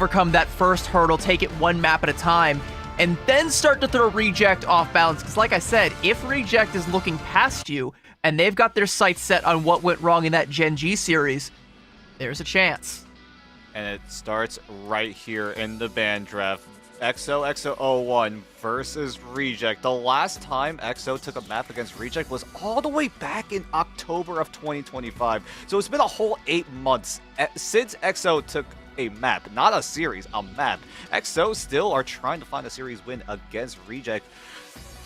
overcome that first hurdle, take it one map at a time, and then start to throw Reject off balance. Because like I said, if Reject is looking past you, and they've got their sights set on what went wrong in that Gen G series, there's a chance. And it starts right here in the ban draft. XO01 versus Reject. The last time XO took a map against Reject was all the way back in October of 2025. So it's been a whole 8 months since XO took a map, not a series, a map. XO still are trying to find a series win against Reject.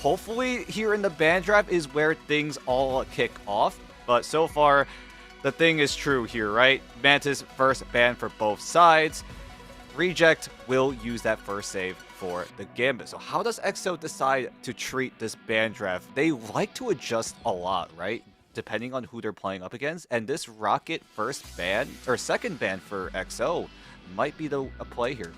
Hopefully here in the ban draft is where things all kick off. But so far, the thing is true here, right? Mantis first ban for both sides. Reject will use that first save for the Gambit. So how does XO decide to treat this ban draft? They like to adjust a lot, right? Depending on who they're playing up against. And this Rocket first ban, or second ban for XO might be a play here.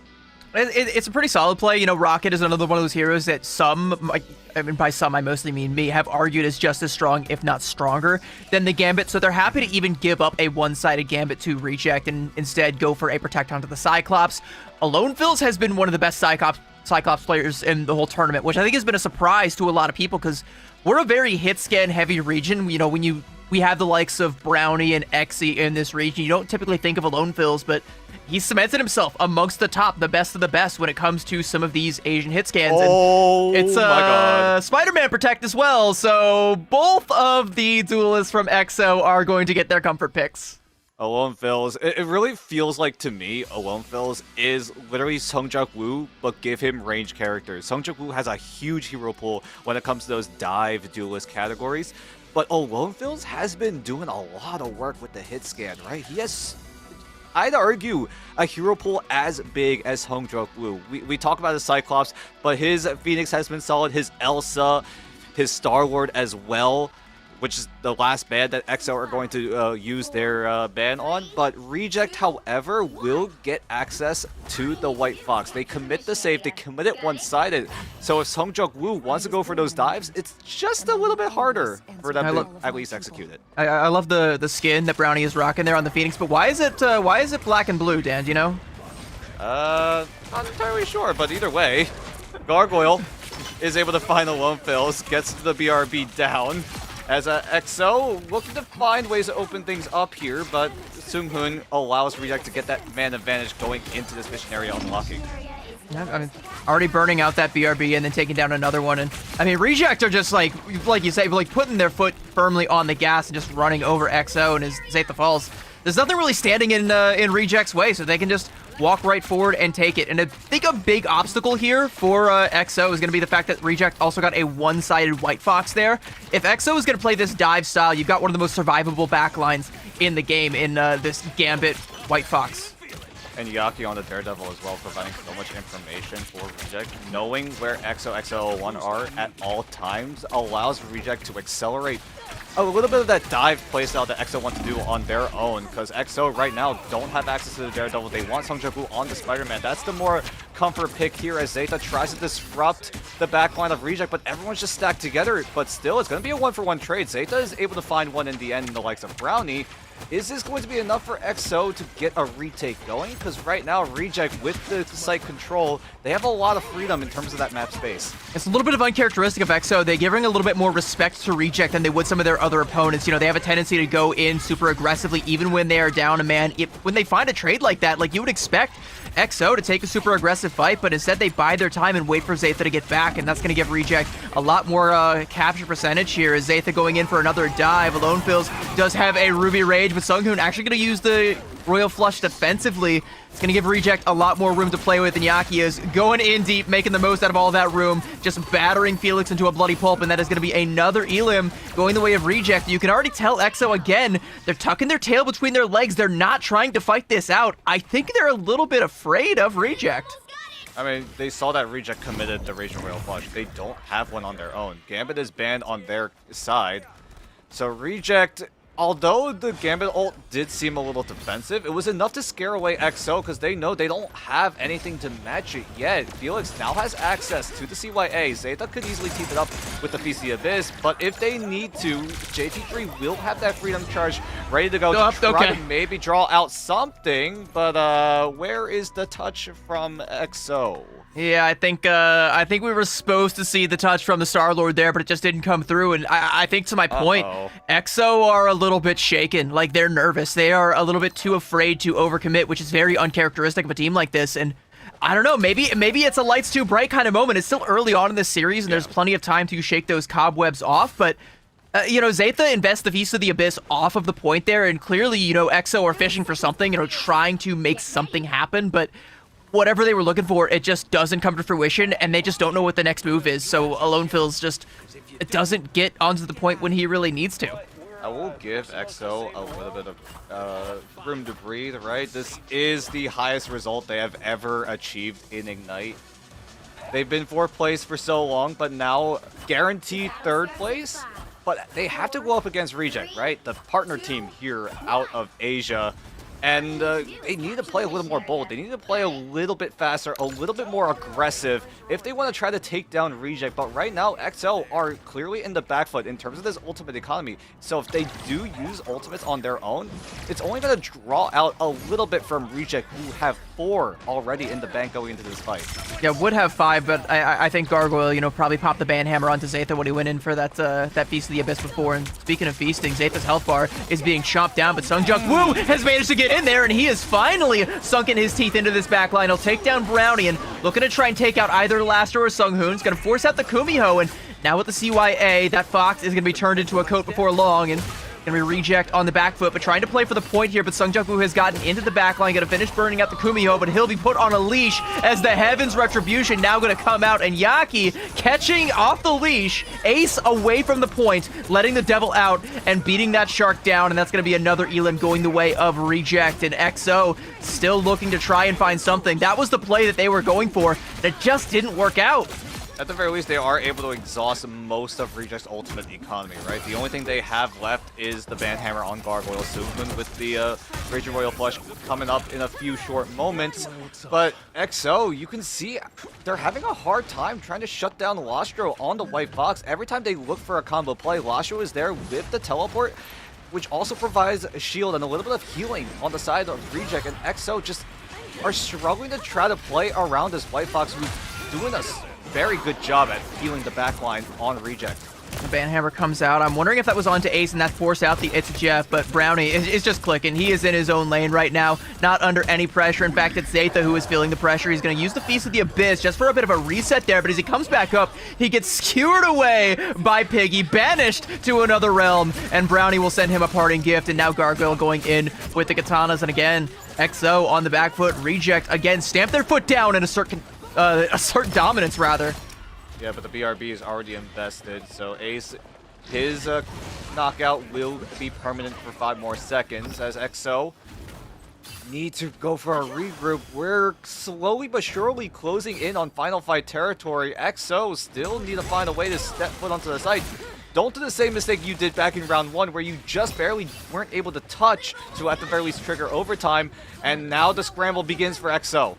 It's a pretty solid play. You know, Rocket is another one of those heroes that some, I mean, by some I mostly mean me, have argued is just as strong, if not stronger, than the Gambit. So they're happy to even give up a one-sided Gambit to Reject and instead go for a Protect onto the Cyclops. Alone Fills has been one of the best Cyclops players in the whole tournament, which I think has been a surprise to a lot of people because we're a very hit scan heavy region. You know, when we have the likes of Brownie and Exy in this region, you don't typically think of Alone Fills, but he's cemented himself amongst the top, the best of the best when it comes to some of these Asian hit scans. Oh, and it's my God. Spider-Man Protect as well, so both of the duelists from EXO are going to get their comfort picks. Alone Fills, it really feels like to me, Alone Fills is literally Sungjak Woo, but give him range characters. Sungjak Woo has a huge hero pool when it comes to those dive duelist categories, but Alone Fills has been doing a lot of work with the hit scan, right? He has, I'd argue, a hero pool as big as Sungjak Woo. We talk about the Cyclops, but his Phoenix has been solid, his Elsa, his Star-Lord as well, which is the last ban that EXO are going to use their ban on. But Reject, however, will get access to the White Fox. They commit the save, they commit it one-sided. So if Sungjak Woo wants to go for those dives, it's just a little bit harder for them to at least execute it. I love the skin that Brownie is rocking there on the Phoenix, but why is it black and blue, Dan, do you know? Not entirely sure, but either way, Gargoyle is able to find Alone Fills, gets the BRB down. As EXO looking to find ways to open things up here, but Seunghoon allows Reject to get that man advantage going into this mission area unlocking. Yeah, I mean, already burning out that BRB and then taking down another one. And I mean, Reject are just like you say, like putting their foot firmly on the gas and just running over EXO and his Zeta falls. There's nothing really standing in Reject's way, so they can just walk right forward and take it. And I think a big obstacle here for EXO is going to be the fact that Reject also got a one-sided White Fox there. If EXO is going to play this dive style, you've got one of the most survivable backlines in the game in this Gambit White Fox. And Yaki on the Daredevil as well, providing so much information for Reject. Knowing where XO01 are at all times allows Reject to accelerate a little bit of that dive playstyle that EXO want to do on their own, because EXO right now don't have access to the Daredevil. They want Sungjak Woo on the Spider-Man. That's the more comfort pick here as Zeta tries to disrupt the backline of Reject, but everyone's just stacked together. But still, it's going to be a one-for-one trade. Zeta is able to find one in the end in the likes of Brownie. Is this going to be enough for EXO to get a retake going? Because right now, Reject, with the site control, they have a lot of freedom in terms of that map space. It's a little bit of uncharacteristic of EXO. They're giving a little bit more respect to Reject than they would some of their other opponents. You know, they have a tendency to go in super aggressively, even when they are down a man. When they find a trade like that, like you would expect EXO to take a super aggressive fight, but instead they bide their time and wait for Zeta to get back, and that's going to give Reject a lot more capture percentage here. As Zeta going in for another dive. Alone Fills does have a Ruby Rage, but Seunghoon actually going to use the Royal Flush defensively. It's going to give Reject a lot more room to play with, and Yaki is going in deep, making the most out of all that room, just battering Felix into a bloody pulp, and that is going to be another Elim going the way of Reject. You can already tell EXO again, they're tucking their tail between their legs. They're not trying to fight this out. I think they're a little bit afraid of Reject. I mean, they saw that Reject committed the Raging Royal Flush. They don't have one on their own. Gambit is banned on their side. So Reject Although the Gambit ult did seem a little defensive, it was enough to scare away XO because they know they don't have anything to match it yet. Felix now has access to the CYA. Zeta could easily keep it up with the Feast of the Abyss, but if they need to, JT3 will have that Freedom Charge ready to go to try to maybe draw out something, but where is the touch from XO? Yeah, I think we were supposed to see the touch from the Star-Lord there, but it just didn't come through. And I think to my point, EXO are a little bit shaken. Like, they're nervous. They are a little bit too afraid to overcommit, which is very uncharacteristic of a team like this. And I don't know, maybe it's a lights too bright kind of moment. It's still early on in this series, and there's plenty of time to shake those cobwebs off, but you know, Zeta invests the Feast of the Abyss off of the point there, and clearly, you know, EXO are fishing for something, you know, trying to make something happen, but whatever they were looking for, it just doesn't come to fruition, and they just don't know what the next move is. So Alone Phil's just, it doesn't get onto the point when he really needs to. I will give EXO a little bit of room to breathe, right? This is the highest result they have ever achieved in Ignite. They've been 4th place for so long, but now guaranteed 3rd place. But they have to go up against Reject, right? The partner team here out of Asia. And they need to play a little more bold. They need to play a little bit faster, a little bit more aggressive if they want to try to take down Reject. But right now, XO are clearly in the back foot in terms of this ultimate economy. So if they do use ultimates on their own, it's only going to draw out a little bit from Reject, who have 4 already in the bank going into this fight. Yeah, would have 5, but I think Gargoyle, you know, probably popped the ban hammer onto Zeta when he went in for that Feast of the Abyss before. And speaking of feasting, Zeta's health bar is being chomped down, but Sungjung Woo has managed to get in there, and he has finally sunken his teeth into this backline. He'll take down Brownie and looking to try and take out either Lastra or Sunghoon. He's going to force out the Kumiho, and now with the CYA, that Fox is going to be turned into a coat before long, and going to be Reject on the back foot, but trying to play for the point here, but Sungjung has gotten into the backline, going to finish burning out the Kumiho, but he'll be put on a leash as the Heaven's Retribution now going to come out, and Yaki catching off the leash, Ace away from the point, letting the Devil out, and beating that Shark down, and that's going to be another Elim going the way of Reject, and XO still looking to try and find something. That was the play that they were going for, that just didn't work out. At the very least, they are able to exhaust most of Reject's ultimate economy, right? The only thing they have left is the ban hammer on Gargoyle soon, with the Raging Royal Flush coming up in a few short moments. But XO, you can see they're having a hard time trying to shut down Lastro on the White Fox. Every time they look for a combo play, Lastro is there with the teleport, which also provides a shield and a little bit of healing on the side of Reject, and XO just are struggling to try to play around this White Fox, who's doing a very good job at healing the backline on Reject. The banhammer comes out. I'm wondering if that was onto Ace and that forced out the It's Jeff, but Brownie is just clicking. He is in his own lane right now, not under any pressure. In fact, it's Zeta who is feeling the pressure. He's going to use the Feast of the Abyss just for a bit of a reset there, but as he comes back up, he gets skewered away by Piggy, banished to another realm, and Brownie will send him a parting gift, and now Gargoyle going in with the katanas, and again, XO on the back foot. Reject again stamp their foot down and assert dominance, rather. Yeah, but the BRB is already invested, so Ace, his knockout will be permanent for 5 more seconds, as XO need to go for a regroup. We're slowly but surely closing in on Final Fight territory. XO still need to find a way to step foot onto the site. Don't do the same mistake you did back in round 1, where you just barely weren't able to touch to at the very least trigger overtime, and now the scramble begins for XO.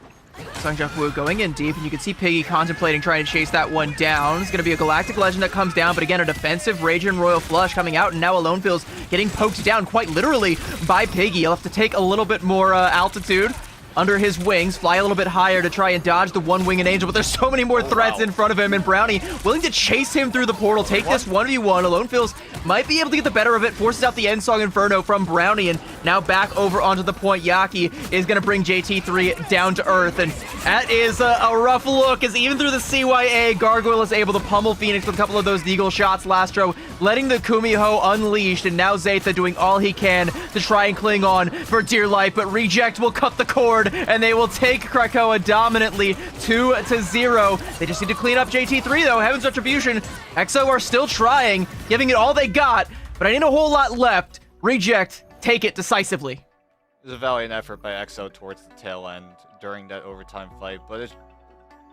Sungjung Woo going in deep, and you can see Piggy contemplating trying to chase that one down. It's going to be a Galactic Legend that comes down, but again, a defensive Raging Royal Flush coming out, and now Alone Phil's getting poked down quite literally by Piggy. He'll have to take a little bit more altitude under his wings, fly a little bit higher to try and dodge the one-winged angel, but there's so many more threats in front of him, and Brownie willing to chase him through the portal, take this 1v1. Alone Phil's might be able to get the better of it, forces out the End Song Inferno from Brownie, and now back over onto the point. Yaki is going to bring JT3 down to earth, and that is a rough look, as even through the CYA, Gargoyle is able to pummel Phoenix with a couple of those Deagle shots. Lastro letting the Kumiho unleashed, and now Zeta doing all he can to try and cling on for dear life, but Reject will cut the cord, and they will take Krakoa dominantly 2-0. They just need to clean up JT3 though. Heaven's Retribution. XO are still trying, giving it all they got, but I need a whole lot left. Reject take it decisively. It was a valiant effort by XO towards the tail end during that overtime fight, but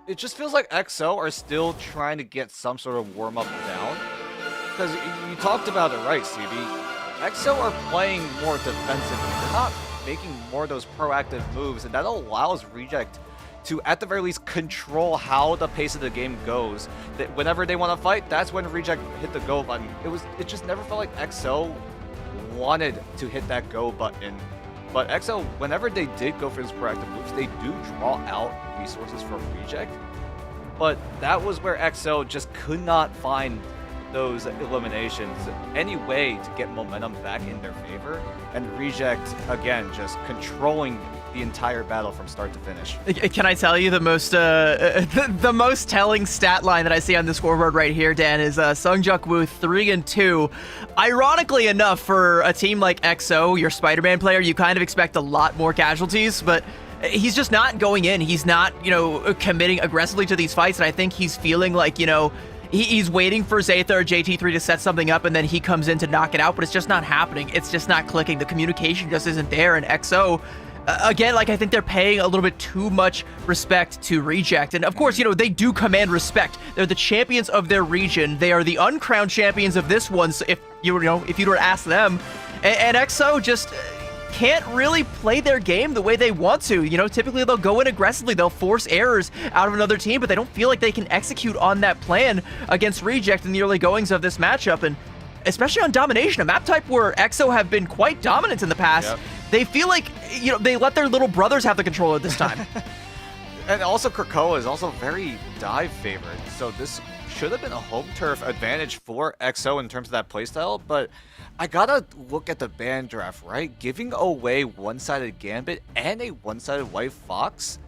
it just feels like XO are still trying to get some sort of warm-up down. Because you talked about it right, CB. EXO are playing more defensively. They're not making more of those proactive moves, and that allows Reject to, at the very least, control how the pace of the game goes. That whenever they want to fight, that's when Reject hit the go button. It just never felt like EXO wanted to hit that go button. But EXO, whenever they did go for those proactive moves, they do draw out resources from Reject. But that was where EXO just could not find those eliminations, any way to get momentum back in their favor, and Reject, again, just controlling the entire battle from start to finish. Can I tell you the most the most telling stat line that I see on the scoreboard right here, Dan, is Sungjuk Woo 3-2. Ironically enough, for a team like EXO, your Spider-Man player, you kind of expect a lot more casualties, but he's just not going in. He's not, committing aggressively to these fights, and I think he's feeling like, he's waiting for Zaytha or JT3 to set something up, and then he comes in to knock it out, but it's just not happening. It's just not clicking. The communication just isn't there, and EXO, again, I think they're paying a little bit too much respect to Reject. And of course, they do command respect. They're the champions of their region. They are the uncrowned champions of this one, so if you were to ask them. And EXO just can't really play their game the way they want to. Typically they'll go in aggressively, they'll force errors out of another team, but they don't feel like they can execute on that plan against Reject in the early goings of this matchup. And especially on Domination, a map type where EXO have been quite dominant in the past, yep. They feel like, they let their little brothers have the controller this time. And also Krakoa is also very dive favored, so this should have been a home turf advantage for EXO in terms of that playstyle, but I gotta look at the ban draft, right? Giving away one-sided Gambit and a one-sided White Fox,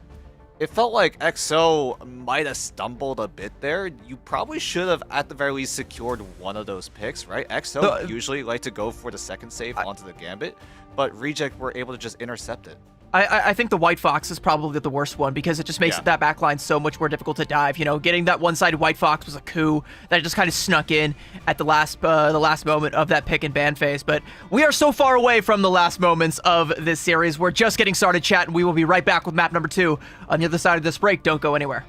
it felt like EXO might have stumbled a bit there. You probably should have, at the very least, secured one of those picks, right? EXO usually like to go for the second save onto the Gambit, but Reject were able to just intercept it. I think the White Fox is probably the worst one because it just makes that backline so much more difficult to dive. Getting that one-sided White Fox was a coup that just kind of snuck in at the last moment of that pick and ban phase. But we are so far away from the last moments of this series. We're just getting started, chat, and we will be right back with map number 2 on the other side of this break. Don't go anywhere.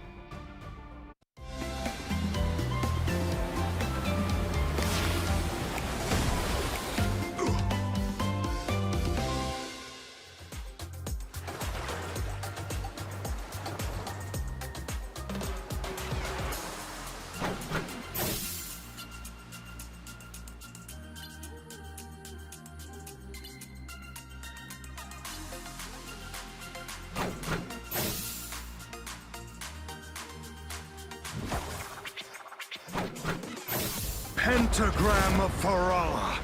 Pentagram of Farala.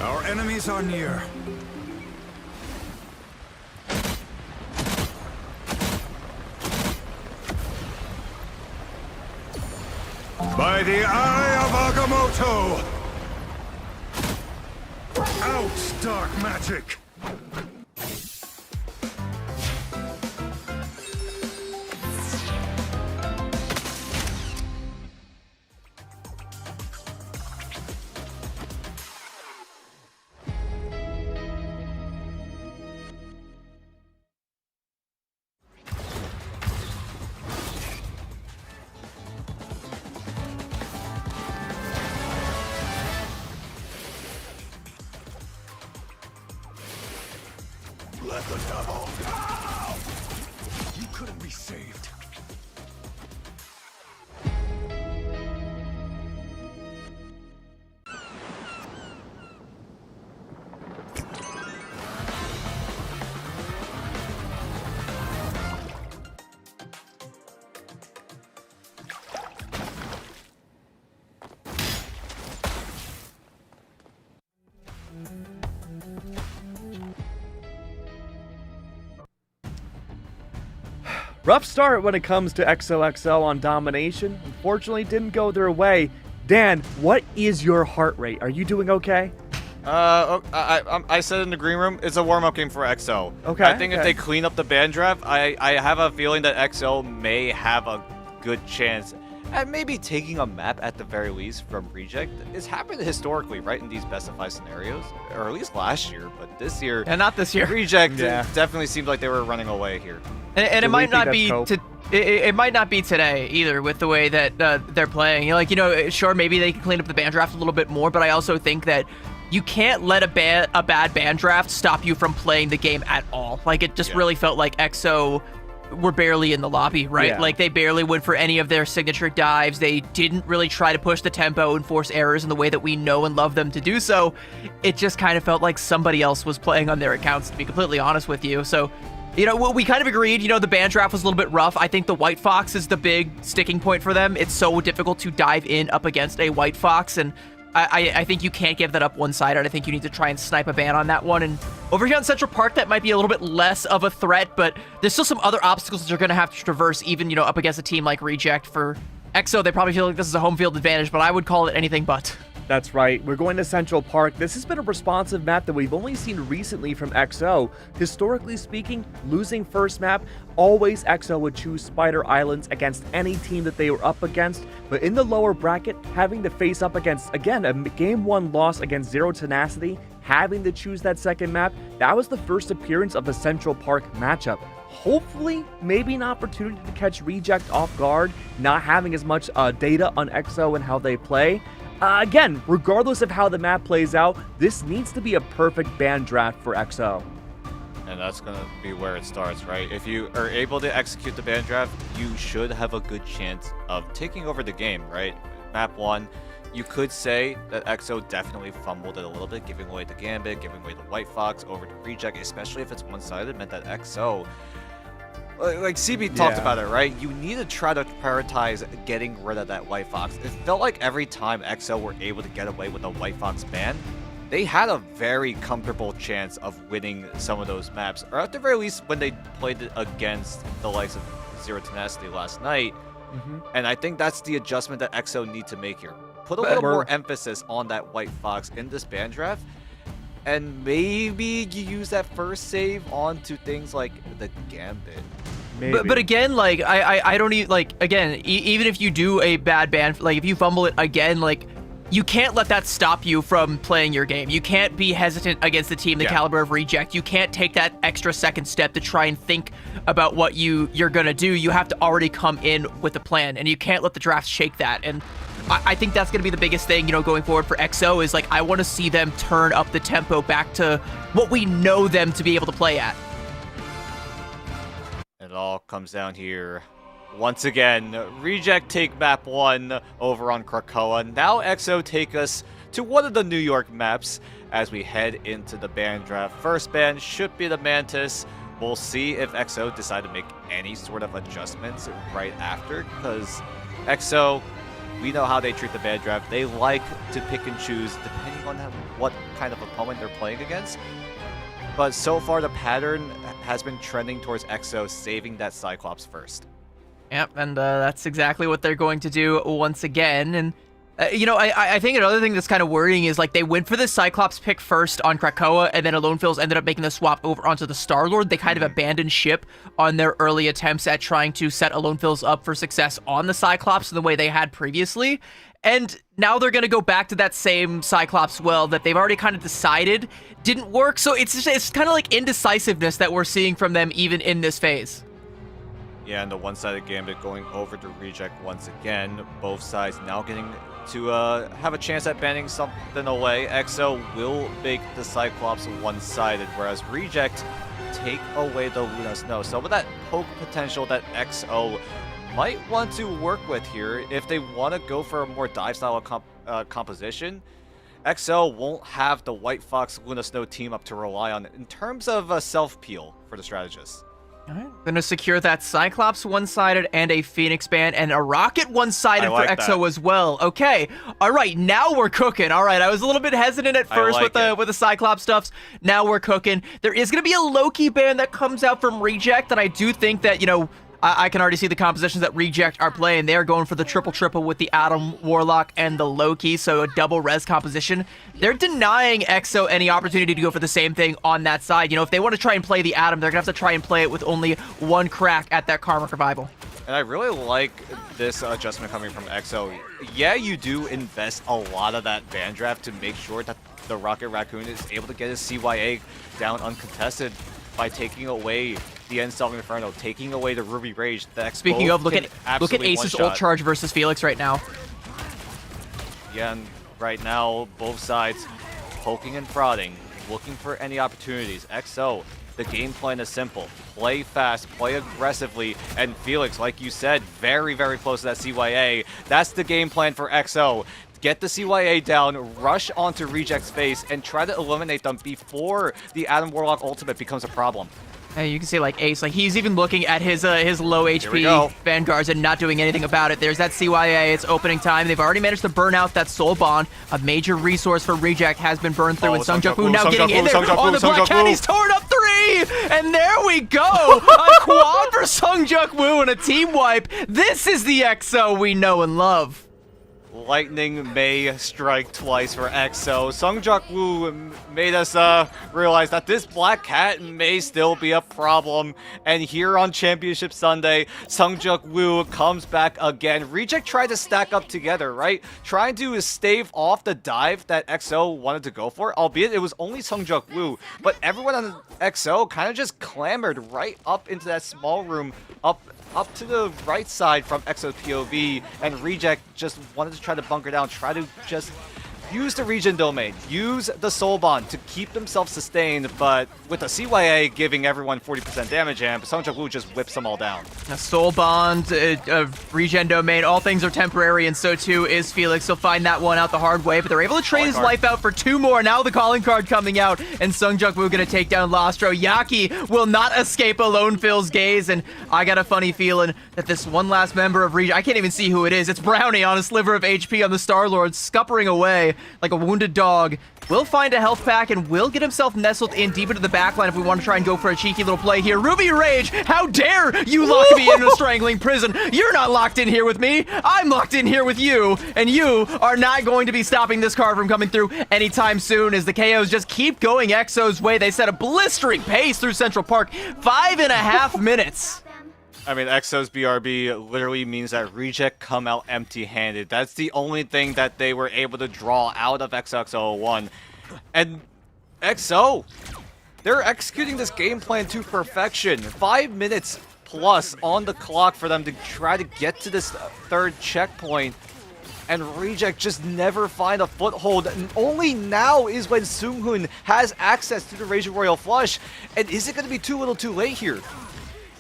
Our enemies are near. By the eye of Agamotto! Out, dark magic! Let the devil go! You couldn't be saved. Rough start when it comes to XOXO on Domination. Unfortunately, didn't go their way. Dan, what is your heart rate? Are you doing okay? I said in the green room, it's a warm-up game for EXO. Okay. I think if they clean up the ban draft, I have a feeling that EXO may have a good chance at maybe taking a map at the very least from Reject. It's happened historically, right, in these best of 5 scenarios, or at least last year, but this year... And not this year. Reject definitely seemed like they were running away here. And it might not be it might not be today either with the way that they're playing. Sure, maybe they can clean up the ban draft a little bit more, but I also think that you can't let a bad ban draft stop you from playing the game at all. Like, it just really felt like EXO were barely in the lobby, right? Yeah. Like, they barely went for any of their signature dives. They didn't really try to push the tempo and force errors in the way that we know and love them to do so. It just kind of felt like somebody else was playing on their accounts, to be completely honest with you. So, you know, we kind of agreed, you know, the ban draft was a little bit rough. I think the White Fox is the big sticking point for them. It's so difficult to dive in up against a White Fox, and I think you can't give that up one-sided. I think you need to try and snipe a ban on that one. And over here on Central Park, that might be a little bit less of a threat, but there's still some other obstacles that you're going to have to traverse, even, you know, up against a team like Reject. For EXO, they probably feel like this is a home field advantage, but I would call it anything but. That's right. We're going to Central Park. This has been a responsive map that we've only seen recently from EXO. Historically speaking, losing first map, always EXO would choose Spider Islands against any team that they were up against. But in the lower bracket, having to face up against, again, a Game 1 loss against Zero Tenacity, having to choose that second map, that was the first appearance of the Central Park matchup. Hopefully, maybe an opportunity to catch Reject off guard, not having as much data on EXO and how they play. Again, regardless of how the map plays out, this needs to be a perfect ban draft for EXO. And that's going to be where it starts, right? If you are able to execute the ban draft, you should have a good chance of taking over the game, right? Map 1, you could say that EXO definitely fumbled it a little bit, giving away the Gambit, giving away the White Fox over to Reject, especially if it's one-sided, meant that EXO... Like CB talked about it, right? You need to try to prioritize getting rid of that White Fox. It felt like every time EXO were able to get away with a White Fox ban, they had a very comfortable chance of winning some of those maps. Or at the very least, when they played it against the likes of Zero Tenacity last night. And I think that's the adjustment that EXO need to make here. Put a little more emphasis on that White Fox in this ban draft. And maybe you use that first save onto things like the Gambit. But again, like, I don't even, like, again, even if you do a bad ban, like, if you fumble it again, like, you can't let that stop you from playing your game. You can't be hesitant against the team the caliber of Reject. You can't take that extra second step to try and think about what you're gonna do. You have to already come in with a plan, and you can't let the draft shake that. And I think that's going to be the biggest thing, you know, going forward for EXO is, like, I want to see them turn up the tempo back to what we know them to be able to play at. It all comes down here. Once again, Reject take map 1 over on Krakoa. Now EXO take us to one of the New York maps as we head into the ban draft. First ban should be the Mantis. We'll see if EXO decide to make any sort of adjustments right after, because EXO... we know how they treat the ban draft. They like to pick and choose depending on what kind of opponent they're playing against. But so far, the pattern has been trending towards EXO saving that Cyclops first. Yep, and that's exactly what they're going to do once again. And, you know, I think another thing that's kind of worrying is, like, they went for the Cyclops pick first on Krakoa, and then Alone Fills ended up making the swap over onto the Star-Lord. They kind of abandoned ship on their early attempts at trying to set Alone Fills up for success on the Cyclops in the way they had previously. And now they're going to go back to that same Cyclops well that they've already kind of decided didn't work. So it's kind of like indecisiveness that we're seeing from them even in this phase. Yeah, and the one-sided Gambit going over to Reject once again. Both sides now getting to have a chance at banning something away. EXO will make the Cyclops one-sided, whereas Reject take away the Luna Snow. So with that poke potential that EXO might want to work with here, if they want to go for a more dive style composition, EXO won't have the White Fox Luna Snow team up to rely on in terms of self-peel for the strategists. All right, gonna secure that Cyclops one-sided and a Phoenix ban and a Rocket one-sided for EXO as well. Okay, all right, now we're cooking. All right, I was a little bit hesitant at first with the Cyclops stuffs. Now we're cooking. There is gonna be a Loki ban that comes out from Reject, and I do think that, you know, I can already see the compositions that Reject are playing. They're going for the triple with the Atom, Warlock, and the Loki, so a double res composition. They're denying EXO any opportunity to go for the same thing on that side. You know, if they want to try and play the Atom, they're going to have to try and play it with only one crack at that Karmic Revival. And I really like this adjustment coming from EXO. Yeah, you do invest a lot of that ban draft to make sure that the Rocket Raccoon is able to get his CYA down uncontested by taking away the End-Stalking Inferno, taking away the Ruby Rage. Speaking of, look at Ace's ult charge versus Felix right now. Yeah, and right now, both sides poking and prodding, looking for any opportunities. XO, the game plan is simple. Play fast, play aggressively, and Felix, like you said, very, very close to that CYA. That's the game plan for XO. Get the CYA down, rush onto Reject's face, and try to eliminate them before the Adam Warlock ultimate becomes a problem. Hey, you can see like Ace, like he's even looking at his low we HP go. Vanguards and not doing anything about it. There's that CYA, it's opening time. They've already managed to burn out that Soul Bond. A major resource for Reject has been burned through, and Sungjuk now getting in there on the Black Cat. He's torn up 3! And there we go! A quad for Sungjuk Woo and a team wipe. This is the XO we know and love. Lightning may strike twice for XO. Sungjuk Woo made us realize that this Black Cat may still be a problem. And here on Championship Sunday, Sungjuk Woo comes back again. Reject tried to stack up together, right? Trying to stave off the dive that XO wanted to go for, albeit it was only Sungjuk Woo. But everyone on XO kind of just clambered right up into that small room, up to the right side from XO's POV, and Reject just wanted to try to bunker down, try to just use the region domain, use the Soul Bond to keep themselves sustained, but with the CYA giving everyone 40% damage amp, Sungjuk Woo just whips them all down. A Soul Bond, regen domain, all things are temporary, and so too is Felix. He'll find that one out the hard way, but they're able to trade his life out for 2 more. Now the calling card coming out, and Sungjuk Woo gonna take down Lostro. Yaki will not escape Alone Phil's gaze, and I got a funny feeling that this one last member of Regen, I can't even see who it is. It's Brownie on a sliver of HP on the Star-Lord, scuppering away like a wounded dog. Will find a health pack and will get himself nestled in deep into the backline if we want to try and go for a cheeky little play here. Ruby Rage, how dare you lock me in a strangling prison? You're not locked in here with me. I'm locked in here with you, and you are not going to be stopping this card from coming through anytime soon as the KOs just keep going XO's way. They set a blistering pace through Central Park, 5.5 minutes. I mean, XO's BRB literally means that Reject come out empty-handed. That's the only thing that they were able to draw out of XOXO01. And XO, they're executing this game plan to perfection. 5 minutes plus on the clock for them to try to get to this third checkpoint. And Reject just never find a foothold. And only now is when Seunghoon has access to the Raging Royal Flush. And is it going to be too little too late here?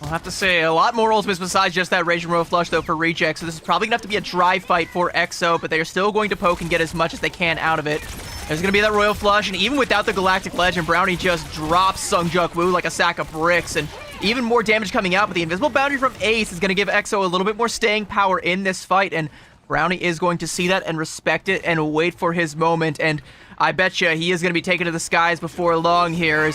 I'll have to say, a lot more ultimates besides just that Raging Royal Flush, though, for Reject, so this is probably going to have to be a dry fight for XO, but they are still going to poke and get as much as they can out of it. There's going to be that Royal Flush, and even without the Galactic Legend, Brownie just drops Sungjuk Woo like a sack of bricks, and even more damage coming out, but the Invisible Boundary from Ace is going to give XO a little bit more staying power in this fight, and Brownie is going to see that and respect it and wait for his moment, and I betcha he is going to be taken to the skies before long here.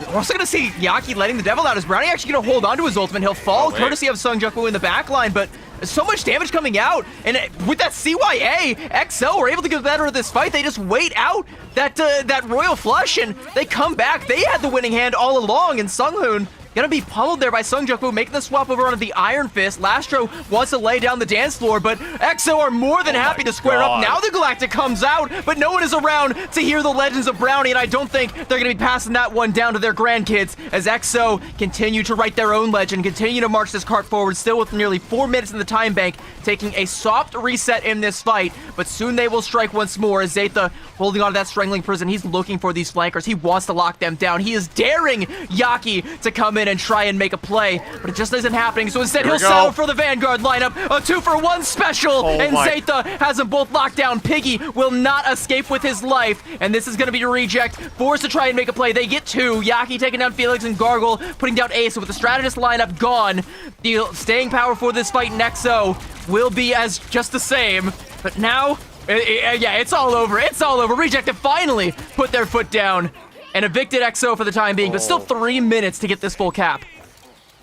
We're also going to see Yaki letting the devil out. Is Brownie actually going to hold on to his ultimate? He'll fall courtesy of Sungjuk Woo in the backline, but so much damage coming out. And with that CYA, XO were able to get better at this fight. They just wait out that Royal Flush, and they come back. They had the winning hand all along, and Seunghoon gonna be pummeled there by Sungjuk Woo, making the swap over onto the Iron Fist. Lastro wants to lay down the dance floor, but XO are more than happy to square up. Now the Galactic comes out, but no one is around to hear the legends of Brownie, and I don't think they're gonna be passing that one down to their grandkids as XO continue to write their own legend, continue to march this cart forward, still with nearly 4 minutes in the time bank, taking a soft reset in this fight, but soon they will strike once more as Zaytha holding on to that strangling prison. He's looking for these flankers. He wants to lock them down. He is daring Yaki to come in and try and make a play, but it just isn't happening, so instead he'll settle for the Vanguard lineup, a 2-for-1 special, and Zaytha has them both locked down. Piggy will not escape with his life, and this is going to be a Reject, forced to try and make a play. They get 2, Yaki taking down Felix and Gargle, putting down Ace, with the Strategist lineup gone, the staying power for this fight in XO will be as just the same, but now, yeah, it's all over, it's all over. Reject have finally put their foot down and evicted XO for the time being, but still 3 minutes to get this full cap.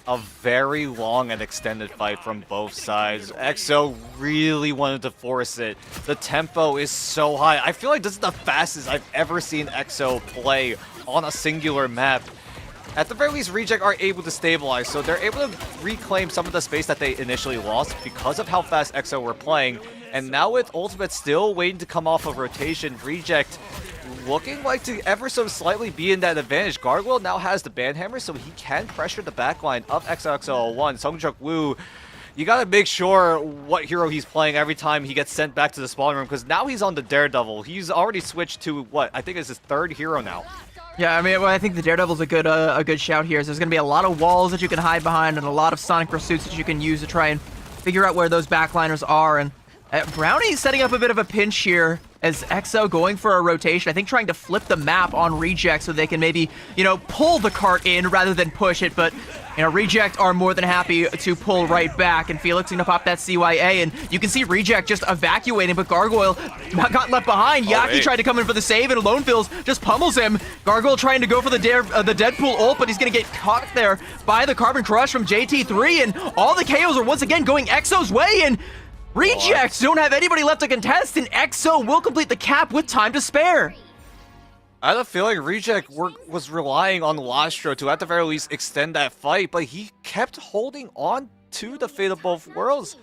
A very long and extended fight from both sides. XO really wanted to force it. The tempo is so high. I feel like this is the fastest I've ever seen XO play on a singular map. At the very least, Reject are able to stabilize, so they're able to reclaim some of the space that they initially lost because of how fast XO were playing. And now with Ultimate still waiting to come off of rotation, Reject looking like to ever so slightly be in that advantage. Gargoyle now has the Banhammer, so he can pressure the backline of XOXO01. Sungjuk Woo you gotta make sure what hero he's playing every time he gets sent back to the spawn room, because now he's on the Daredevil. He's already switched to what I think is his 3rd hero now. Yeah, I mean, well, I think the Daredevil's a good shout here. So there's going to be a lot of walls that you can hide behind and a lot of Sonic pursuits that you can use to try and figure out where those backliners are. And Brownie's setting up a bit of a pinch here as EXO going for a rotation. I think trying to flip the map on Reject so they can maybe, pull the cart in rather than push it. But, Reject are more than happy to pull right back. And Felix going to pop that CYA. And you can see Reject just evacuating, but Gargoyle got left behind. Yaki tried to come in for the save, and Alonefills just pummels him. Gargoyle trying to go for the Deadpool ult, but he's going to get caught there by the Carbon Crush from JT3. And all the KOs are once again going EXO's way. And Rejects don't have anybody left to contest, and EXO will complete the cap with time to spare. I had a feeling Reject was relying on Lastro to at the very least extend that fight, but he kept holding on to the Fate of Both Worlds.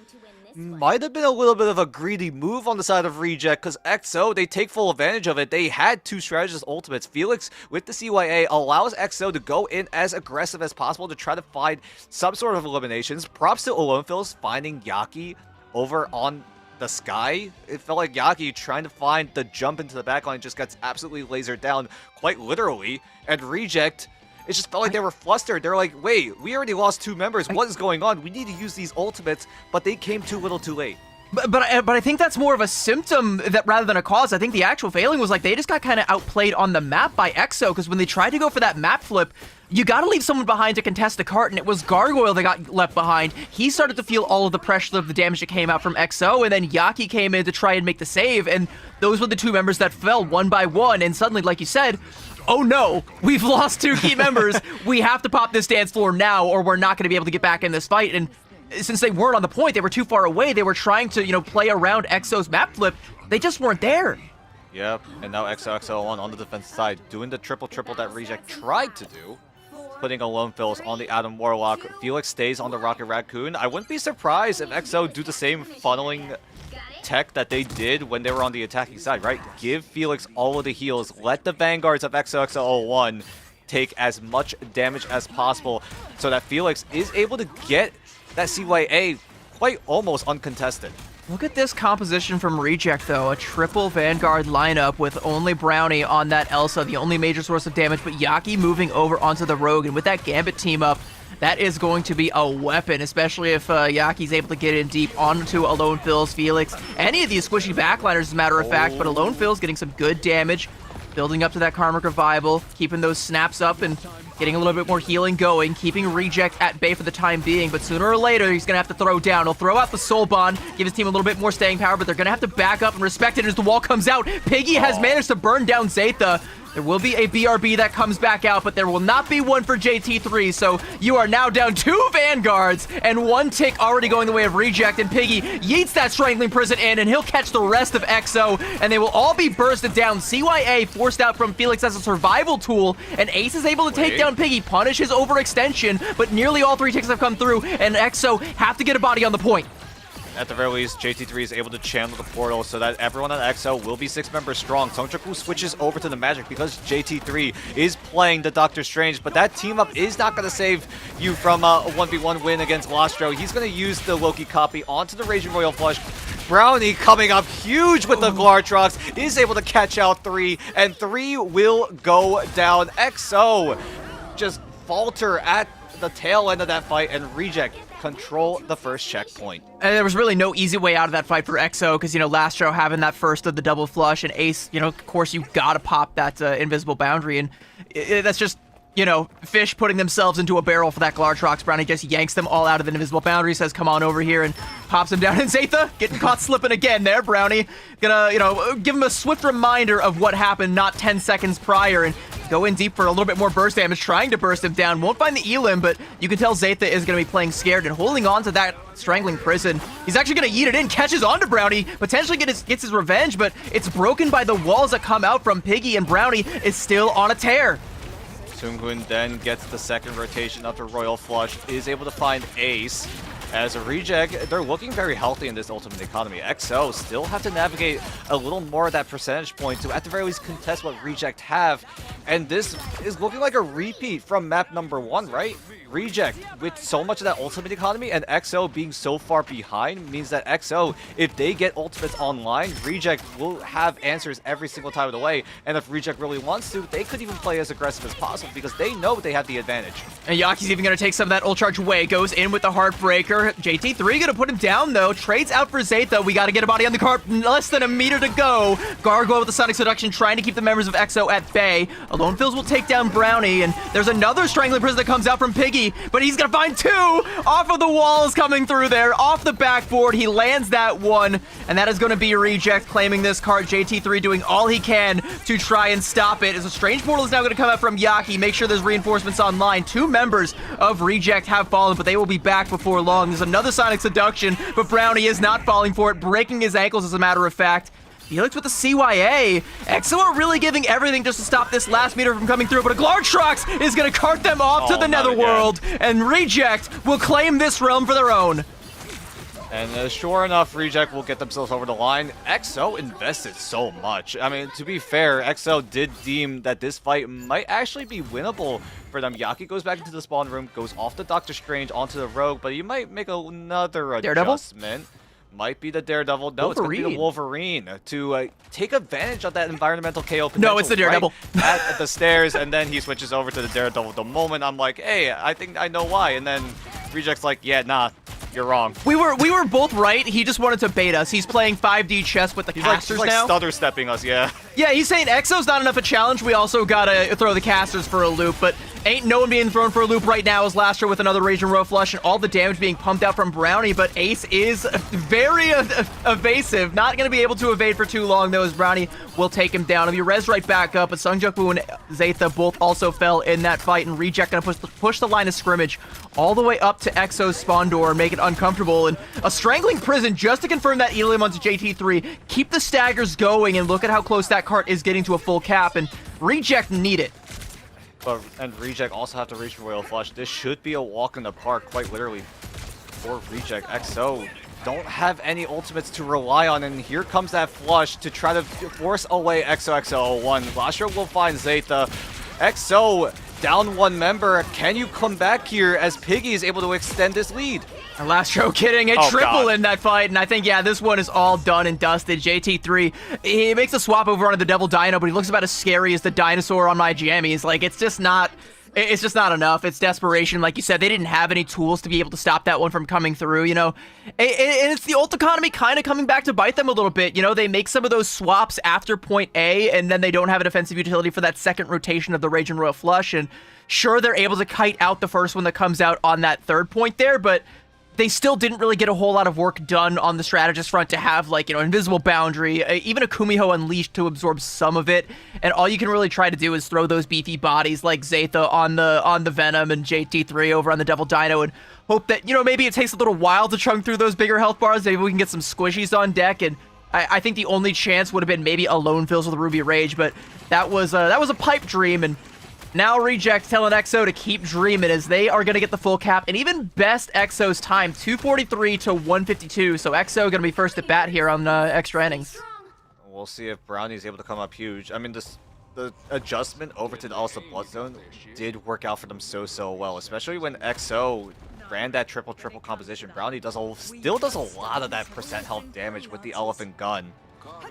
Might have been a little bit of a greedy move on the side of Reject, because EXO, they take full advantage of it. They had 2 strategist ultimates. Felix with the CYA allows EXO to go in as aggressive as possible to try to find some sort of eliminations. Props to Alonefills finding Yaki over on the sky. It felt like Yaki trying to find the jump into the backline just gets absolutely lasered down, quite literally. And Reject, it just felt like they were flustered. They're like, wait, we already lost 2 members. What is going on? We need to use these ultimates, but they came too little too late. But I think that's more of a symptom that rather than a cause. I think the actual failing was like they just got kind of outplayed on the map by EXO, because when they tried to go for that map flip, you got to leave someone behind to contest the cart, and it was Gargoyle that got left behind. He started to feel all of the pressure of the damage that came out from EXO, and then Yaki came in to try and make the save, and those were the 2 members that fell one by one, and suddenly, like you said, oh no, we've lost 2 key members. We have to pop this dance floor now, or we're not going to be able to get back in this fight. And since they weren't on the point, they were too far away, they were trying to, play around EXO's map flip. They just weren't there. Yep, and now EXO on the defense side, doing the triple that Reject tried to do. Putting Alonefills on the Adam Warlock. Felix stays on the Rocket Raccoon. I wouldn't be surprised if EXO do the same funneling tech that they did when they were on the attacking side, right? Give Felix all of the heals. Let the Vanguards of XOXO01 take as much damage as possible so that Felix is able to get that CYA quite almost uncontested. Look at this composition from Reject, though. A triple Vanguard lineup with only Brownie on that Elsa, the only major source of damage, but Yaki moving over onto the Rogue. And with that Gambit team up, that is going to be a weapon, especially if Yaki's able to get in deep onto Alonefills, Felix, any of these squishy backliners, as a matter of fact. But Alonefills getting some good damage, building up to that Karmic Revival, keeping those snaps up and getting a little bit more healing going, keeping Reject at bay for the time being, but sooner or later, he's going to have to throw down. He'll throw out the Soul Bond, give his team a little bit more staying power, but they're going to have to back up and respect it as the wall comes out. Piggy has managed to burn down Zeta. There will be a BRB that comes back out, but there will not be one for JT3, so you are now down 2 Vanguards, and 1 tick already going the way of Reject, and Piggy yeets that Strangling Prison in, and he'll catch the rest of EXO, and they will all be bursted down. CYA forced out from Felix as a survival tool, and Ace is able to take down Piggy, punish his overextension, but nearly all 3 ticks have come through, and EXO have to get a body on the point. At the very least, JT3 is able to channel the portal so that everyone on EXO will be 6 members strong. Songchaku switches over to the Magic because JT3 is playing the Doctor Strange, but that team up is not going to save you from a 1v1 win against Lastro. He's going to use the Loki copy onto the Raging Royal Flush. Brownie coming up huge with the Glartrox, is able to catch out 3, and 3 will go down. EXO just falter at the tail end of that fight, and Reject control the first checkpoint. And there was really no easy way out of that fight for EXO, because, Lastro having that first of the double flush, and Ace, of course, you gotta pop that invisible boundary, and that's just, Fish putting themselves into a barrel for that Glartrox. Brownie just yanks them all out of the invisible boundary, says, come on over here, and pops him down. And Zeta getting caught slipping again there. Brownie gonna, give him a swift reminder of what happened not 10 seconds prior, and go in deep for a little bit more burst damage, trying to burst him down. Won't find the Elim, but you can tell Zeta is going to be playing scared and holding on to that Strangling Prison. He's actually going to yeet it in, catches onto Brownie, potentially gets his revenge, but it's broken by the walls that come out from Piggy, and Brownie is still on a tear. Sunghun then gets the second rotation after Royal Flush, is able to find Ace. As a Reject, they're looking very healthy in this ultimate economy. XO still have to navigate a little more of that percentage point to at the very least contest what Reject have. And this is looking like a repeat from map number 1, right? Reject with so much of that ultimate economy and XO being so far behind means that XO, if they get ultimates online, Reject will have answers every single time of the way. And if Reject really wants to, they could even play as aggressive as possible because they know they have the advantage. And Yaki's even going to take some of that ult charge away. Goes in with the Heartbreaker. JT3 going to put him down, though. Trades out for Zeta. We got to get a body on the cart. Less than a meter to go. Gargoyle with the Sonic Seduction trying to keep the members of XO at bay. Alone Fills will take down Brownie. And there's another Strangling Prison that comes out from Piggy. But he's going to find 2 off of the walls coming through there. Off the backboard. He lands that one. And that is going to be Reject claiming this card. JT3 doing all he can to try and stop it. As a strange portal is now going to come out from Yaki. Make sure there's reinforcements online. 2 members of Reject have fallen, but they will be back before long. There's another Sonic Seduction, but Brownie is not falling for it, breaking his ankles as a matter of fact. Felix with the CYA. XO are really giving everything just to stop this last meter from coming through, but a Glartrox is going to cart them off to the Netherworld, and Reject will claim this realm for their own. And sure enough, Reject will get themselves over the line. XO invested so much. I mean, to be fair, XO did deem that this fight might actually be winnable for them. Yaki goes back into the spawn room, goes off the Doctor Strange onto the Rogue, but you might make another adjustment. Might be the Daredevil. No, it's going to be the Wolverine to take advantage of that environmental KO potential. No, it's the Daredevil. Right at the stairs, and then he switches over to the Daredevil. The moment I'm like, hey, I think I know why. And then Reject's like, yeah, nah, you're wrong. We were both right. He just wanted to bait us. He's playing 5D chess with the casters he's like now. Stutter stepping us, yeah. Yeah, he's saying XO's not enough a challenge. We also gotta throw the casters for a loop, but ain't no one being thrown for a loop right now as Lasher with another Rage and Row Flush and all the damage being pumped out from Brownie, but Ace is very evasive. Not going to be able to evade for too long, though, as Brownie will take him down. He'll be res right back up, but Sungjoku and Zeta both also fell in that fight, and Reject going to push the line of scrimmage all the way up to XO's spawn door and make it uncomfortable, and a Strangling Prison just to confirm that Elium onto JT3, keep the staggers going, and look at how close that cart is getting to a full cap, and Reject need it. And Reject also have to reach for Royal Flush. This should be a walk in the park, quite literally, for Reject. XO don't have any ultimates to rely on, and here comes that flush to try to force away XO1. Lasher will find Zeta. XO down 1 member. Can you come back here as Piggy is able to extend this lead? And Lastro getting a triple in that fight, and I think, yeah, this one is all done and dusted. JT3, he makes a swap over onto the Devil Dino, but he looks about as scary as the dinosaur on my GM. He's like, it's just not enough. It's desperation. Like you said, they didn't have any tools to be able to stop that one from coming through, you know? And it's the ult economy kind of coming back to bite them a little bit. You know, they make some of those swaps after point A, and then they don't have a defensive utility for that second rotation of the Rage and Royal Flush, and sure, they're able to kite out the first one that comes out on that third point there, but they still didn't really get a whole lot of work done on the strategist front to have, like, you know, invisible boundary, even a Kumiho Unleashed to absorb some of it, and all you can really try to do is throw those beefy bodies like Zeta on the Venom and JT3 over on the Devil Dino and hope that, you know, maybe it takes a little while to chunk through those bigger health bars. Maybe we can get some squishies on deck, and I think the only chance would have been maybe Alone Fills with Ruby Rage, but that was a pipe dream, and now Reject telling XO to keep dreaming as they are going to get the full cap and even best XO's time, 243 to 152. So XO going to be first at bat here on extra innings. We'll see if Brownie's able to come up huge. I mean, the adjustment over to the Ulsa Bloodstone did work out for them so well, especially when XO ran that triple composition. Brownie still does a lot of that percent health damage with the Elephant Gun.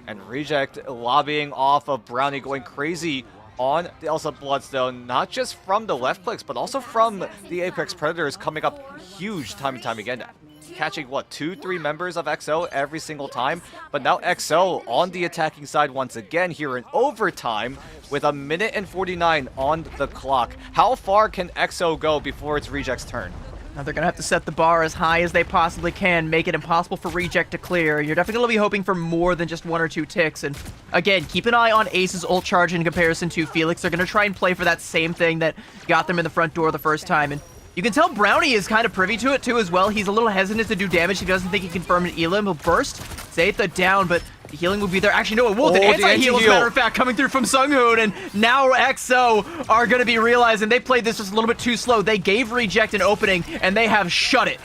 And Reject lobbying off of Brownie going crazy on the Elsa Bloodstone, not just from the left clicks, but also from the Apex Predators coming up huge time and time again. Catching, what, 2-3 members of XO every single time? But now XO on the attacking side once again here in overtime with 1 minute and 49 on the clock. How far can XO go before it's Reject's turn? Now they're going to have to set the bar as high as they possibly can, make it impossible for Reject to clear. You're definitely going to be hoping for more than just 1 or 2 ticks. And again, keep an eye on Ace's ult charge in comparison to Felix. They're going to try and play for that same thing that got them in the front door the first time. And you can tell Brownie is kind of privy to it too as well. He's a little hesitant to do damage. He doesn't think he confirmed an Elim. He'll burst Zeta down, but the healing will be there. Actually, no, it won't. The anti-heal, as a matter of fact, coming through from Sunghoon, and now XO are going to be realizing they played this just a little bit too slow. They gave Reject an opening, and they have shut it.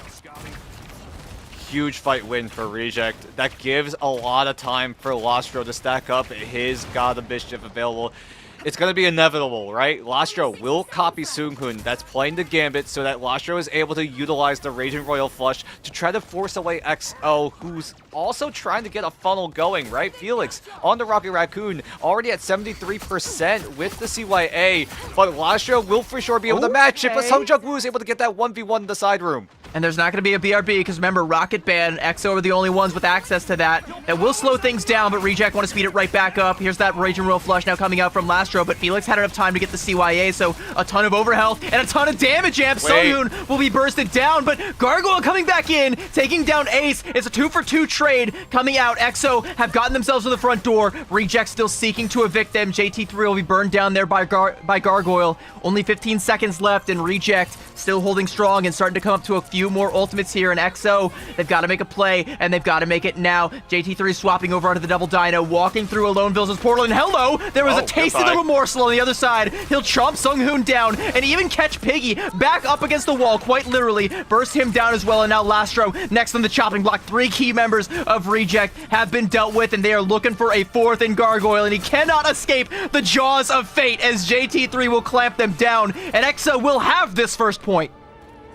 huge fight win for Reject. That gives a lot of time for Lostro to stack up his God of Mischief available. It's going to be inevitable, right? Lostro will copy Sunghun. That's playing the gambit so that Lostro is able to utilize the Raging Royal Flush to try to force away XO, who's also trying to get a funnel going, right? Felix on the Rocket Raccoon, already at 73% with the CYA, but Lostro will for sure be able to match it, but Sungjung Woo is able to get that 1v1 in the side room. And there's not going to be a BRB because remember, Rocket Band and XO are the only ones with access to that. That will slow things down, but Reject want to speed it right back up. Here's that Raging Royal Flush now coming out from Lastro, but Felix had enough time to get the CYA, so a ton of overhealth and a ton of damage amp. Sunghun will be bursted down, but Gargoyle coming back in, taking down Ace. It's a 2-for-2 trade coming out. XO have gotten themselves to the front door. Reject still seeking to evict them. JT3 will be burned down there by Gargoyle. Only 15 seconds left, and Reject still holding strong and starting to come up to a few more ultimates here. And XO, they've got to make a play, and they've got to make it now. JT3 swapping over onto the double dino, walking through Alone Villas' portal, and hello, there was a tasty little morsel on the other side. He'll chomp Sunghun down, and even catch Piggy back up against the wall, quite literally, burst him down as well. And now Lastro next on the chopping block. 3 key members of Reject have been dealt with, and they are looking for a 4th in Gargoyle, and he cannot escape the jaws of fate as JT3 will clamp them down, and XO will have this first point.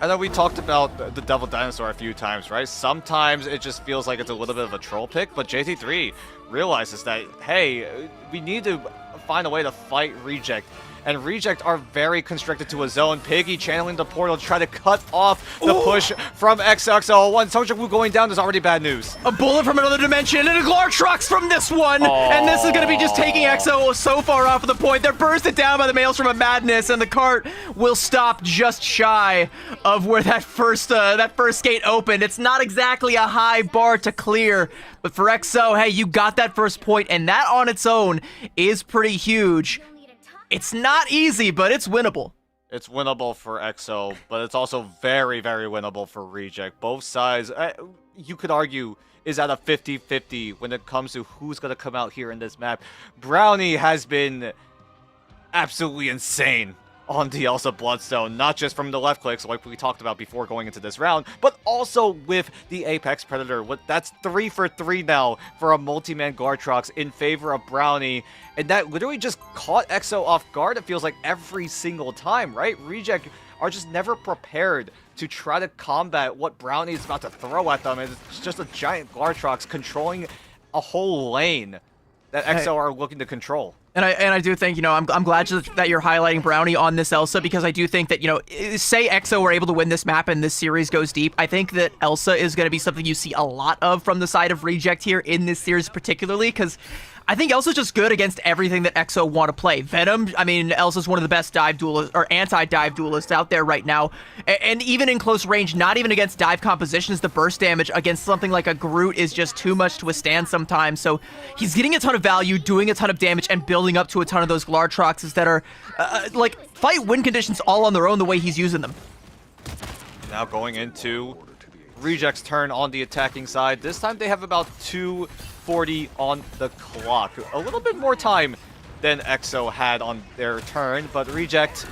I know we talked about the Devil Dinosaur a few times, right? Sometimes it just feels like it's a little bit of a troll pick, but JT3 realizes that, hey, we need to find a way to fight Reject. And Reject are very constricted to a zone. Piggy channeling the portal to try to cut off the push from XXL1. Sungjung Woo going down is already bad news. A bullet from another dimension and a Glartrox from this one. And this is going to be just taking XO so far off of the point. They're bursted down by the Maelstrom of Madness, and the cart will stop just shy of where that first gate opened. It's not exactly a high bar to clear, but for XO, hey, you got that first point, and that on its own is pretty huge. It's not easy, but it's winnable. It's winnable for XO, but it's also very, very winnable for Reject. Both sides, you could argue, is at a 50-50 when it comes to who's going to come out here in this map. Brownie has been absolutely insane on the Elsa Bloodstone, not just from the left clicks like we talked about before going into this round, but also with the Apex Predator. That's 3 for 3 now for a multi-man Gartrox in favor of Brownie, and that literally just caught XO off guard, it feels like, every single time, right? Reject are just never prepared to try to combat what Brownie is about to throw at them, and it's just a giant Gartrox controlling a whole lane that XO are looking to control. And I do think, you know, I'm glad that you're highlighting Brownie on this Elsa, because I do think that, you know, say XO were able to win this map and this series goes deep, I think that Elsa is going to be something you see a lot of from the side of Reject here in this series particularly, because I think Elsa's just good against everything that XO want to play. Venom, I mean, Elsa's one of the best dive duelists, or anti-dive duelists out there right now. And even in close range, not even against dive compositions, the burst damage against something like a Groot is just too much to withstand sometimes. So he's getting a ton of value, doing a ton of damage, and building up to a ton of those Glartroxes that are, like, fight win conditions all on their own the way he's using them. Now going into Reject's turn on the attacking side. This time they have about 2:40 on the clock. A little bit more time than XO had on their turn, but Reject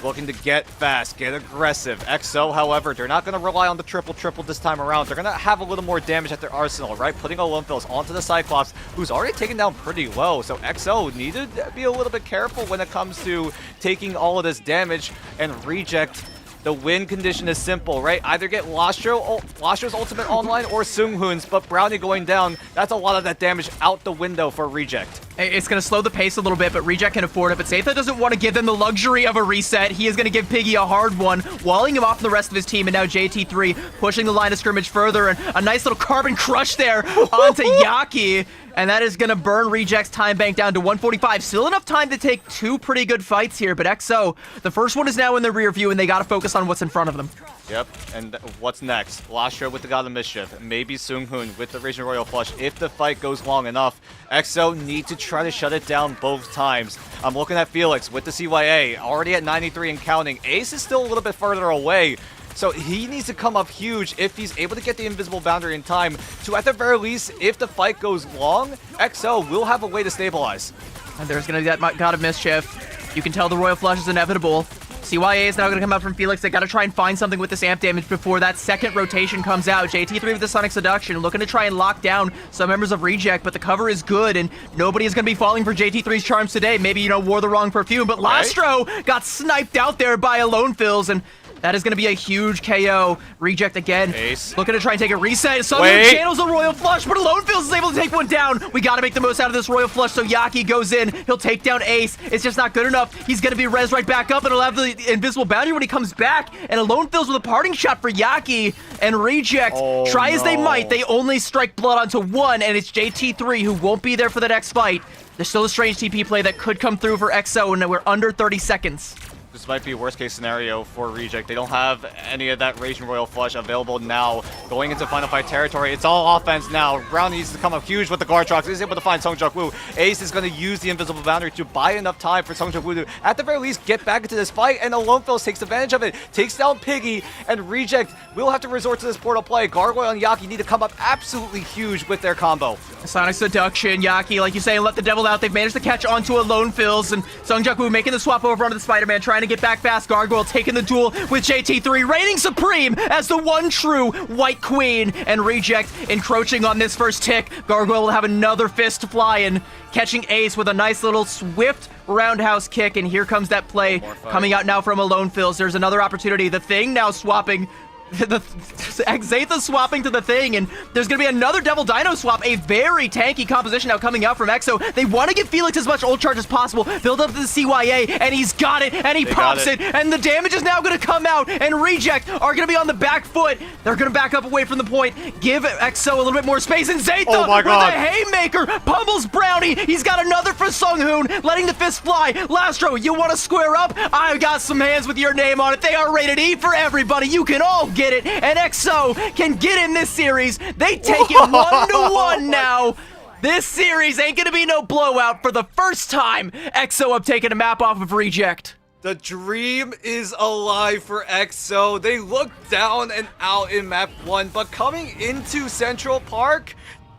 looking to get fast, get aggressive. XO, however, they're not going to rely on the triple this time around. They're going to have a little more damage at their arsenal, right? Putting Olympus onto the Cyclops, who's already taken down pretty low. So XO needed to be a little bit careful when it comes to taking all of this damage, and Reject, the win condition is simple, right? Either get Lastro's ultimate online or Sunghun's, but Brownie going down, that's a lot of that damage out the window for Reject. It's going to slow the pace a little bit, but Reject can afford it. But Satha doesn't want to give them the luxury of a reset. He is going to give Piggy a hard one, walling him off from the rest of his team. And now JT3 pushing the line of scrimmage further, and a nice little carbon crush there onto Yaki. And that is going to burn Reject's time bank down to 145. Still enough time to take 2 pretty good fights here, but XO, the first one is now in the rear view, and they got to focus on what's in front of them. Yep, and what's next? Lastro with the God of Mischief, maybe Sunghun with the Raging Royal Flush if the fight goes long enough. XO need to try to shut it down both times. I'm looking at Felix with the CYA, already at 93 and counting. Ace is still a little bit further away, so he needs to come up huge if he's able to get the invisible boundary in time to, at the very least, if the fight goes long, XO will have a way to stabilize. And there's going to be that God of Mischief. You can tell the Royal Flush is inevitable. CYA is now going to come out from Felix. They got to try and find something with this amp damage before that second rotation comes out. JT3 with the Sonic Seduction, looking to try and lock down some members of Reject, but the cover is good, and nobody is going to be falling for JT3's charms today. Maybe, wore the wrong perfume, but Lastro got sniped out there by Alone Fills, and that is going to be a huge KO. Reject again. Ace. Looking to try and take a reset. Sunghoon channels a Royal Flush, but Alone Fills is able to take one down. We got to make the most out of this Royal Flush, so Yaki goes in. He'll take down Ace. It's just not good enough. He's going to be res right back up, and he'll have the Invisible Boundary when he comes back. And Alone Fills with a parting shot for Yaki. And Reject, try as they might, they only strike blood onto one, and it's JT3 who won't be there for the next fight. There's still a strange TP play that could come through for XO, and we're under 30 seconds. This might be a worst case scenario for Reject. They don't have any of that Raging Royal Flush available now. Going into Final Fight territory, it's all offense now. Brown needs to come up huge with the guard trucks. He's able to find Songjak Woo. Ace is going to use the Invisible Boundary to buy enough time for Songjak Woo to, at the very least, get back into this fight. And Alone Fills takes advantage of it, takes down Piggy, and Reject will have to resort to this portal play. Gargoyle and Yaki need to come up absolutely huge with their combo. Sonic Seduction, Yaki, like you say, let the devil out. They've managed to catch onto Alone Fills, and Songjak Woo making the swap over onto the Spider-Man, trying to get back fast. Gargoyle taking the duel with JT3, reigning supreme as the one true White Queen, and Reject encroaching on this first tick. Gargoyle will have another fist flying, catching Ace with a nice little swift roundhouse kick, and here comes that play coming out now from Alone Fills. There's another opportunity. The Thing now swapping. Xatha swapping to the Thing, and there's gonna be another Devil Dino swap. A very tanky composition now coming out from EXO. They want to give Felix as much ult charge as possible, build up to the CYA, and he's got it, and he pops it, and the damage is now gonna come out, and Reject are gonna be on the back foot. They're gonna back up away from the point, give EXO a little bit more space, and Xatha with a haymaker pummels Brownie. He's got another for Sunghoon, letting the fist fly. Lastro, you want to square up? I've got some hands with your name on it. They are rated E for everybody. You can all get it, and EXO can get in this series. They take it 1-1 now. This series ain't gonna be no blowout. For the first time, EXO have taken a map off of Reject. The dream is alive for EXO. They look down and out in map 1, but coming into Central Park,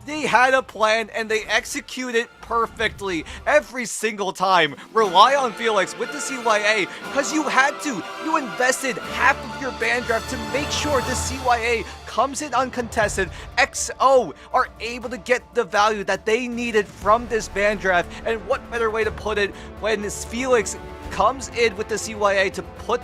they had a plan and they executed perfectly every single time. Rely on Felix with the CYA because you had to. You invested half of your band draft to make sure the CYA comes in uncontested. XO are able to get the value that they needed from this band draft, and what better way to put it when this Felix comes in with the CYA to put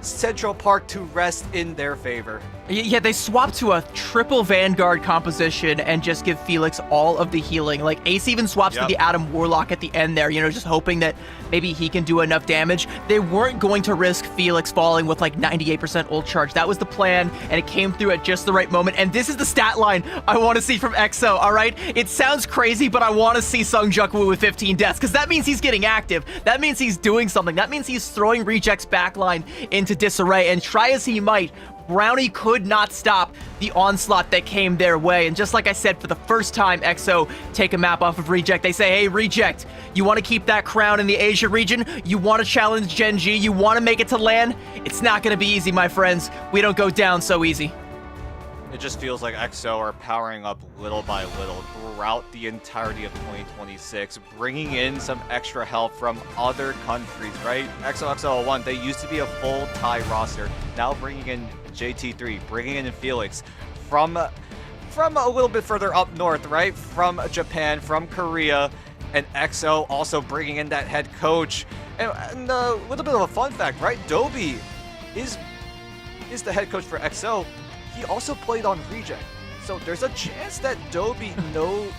Central Park to rest in their favor. Yeah, they swap to a triple Vanguard composition and just give Felix all of the healing. Like, Ace even swaps to the Adam Warlock at the end there, just hoping that maybe he can do enough damage. They weren't going to risk Felix falling with like 98% ult charge. That was the plan, and it came through at just the right moment. And this is the stat line I want to see from EXO, all right? It sounds crazy, but I want to see Songjak Woo with 15 deaths, because that means he's getting active. That means he's doing something. That means he's throwing Reject's backline into disarray, and try as he might, Brownie could not stop the onslaught that came their way. And just like I said, for the first time, EXO take a map off of Reject. They say, hey, Reject, you want to keep that crown in the Asia region? You want to challenge Gen G? You want to make it to LAN? It's not going to be easy, my friends. We don't go down so easy. It just feels like EXO are powering up little by little throughout the entirety of 2026, bringing in some extra help from other countries, right? XO1, they used to be a full Thai roster, now bringing in JT3, bringing in Felix from a little bit further up north, right? From Japan, from Korea, and EXO also bringing in that head coach. And a little bit of a fun fact, right? Dobie is the head coach for EXO. He also played on Reject. So there's a chance that Dobie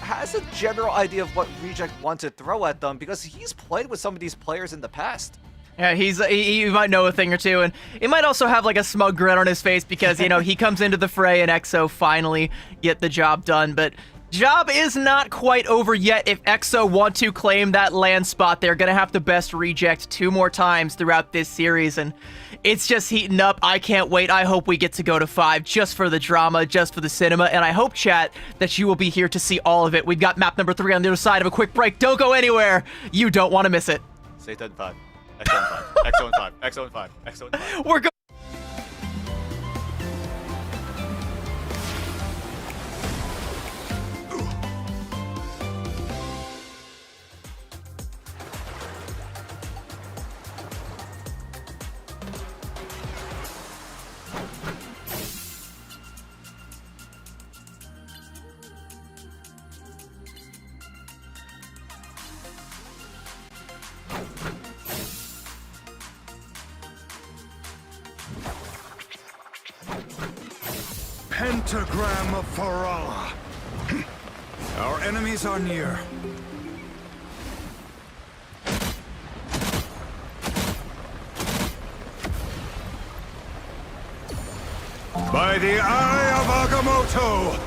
has a general idea of what Reject want to throw at them because he's played with some of these players in the past. Yeah, he might know a thing or two, and he might also have like a smug grin on his face because, he comes into the fray and EXO finally get the job done. But job is not quite over yet. If EXO want to claim that land spot, they're going to have to best Reject 2 more times throughout this series, and it's just heating up. I can't wait. I hope we get to go to 5 just for the drama, just for the cinema, and I hope, chat, that you will be here to see all of it. We've got map number 3 on the other side of a quick break. Don't go anywhere. You don't want to miss it. Say 10-5. XO 5. XO 5. XO 5. We're going. pentagram of Farala. Our enemies are near. By the eye of Agamotto!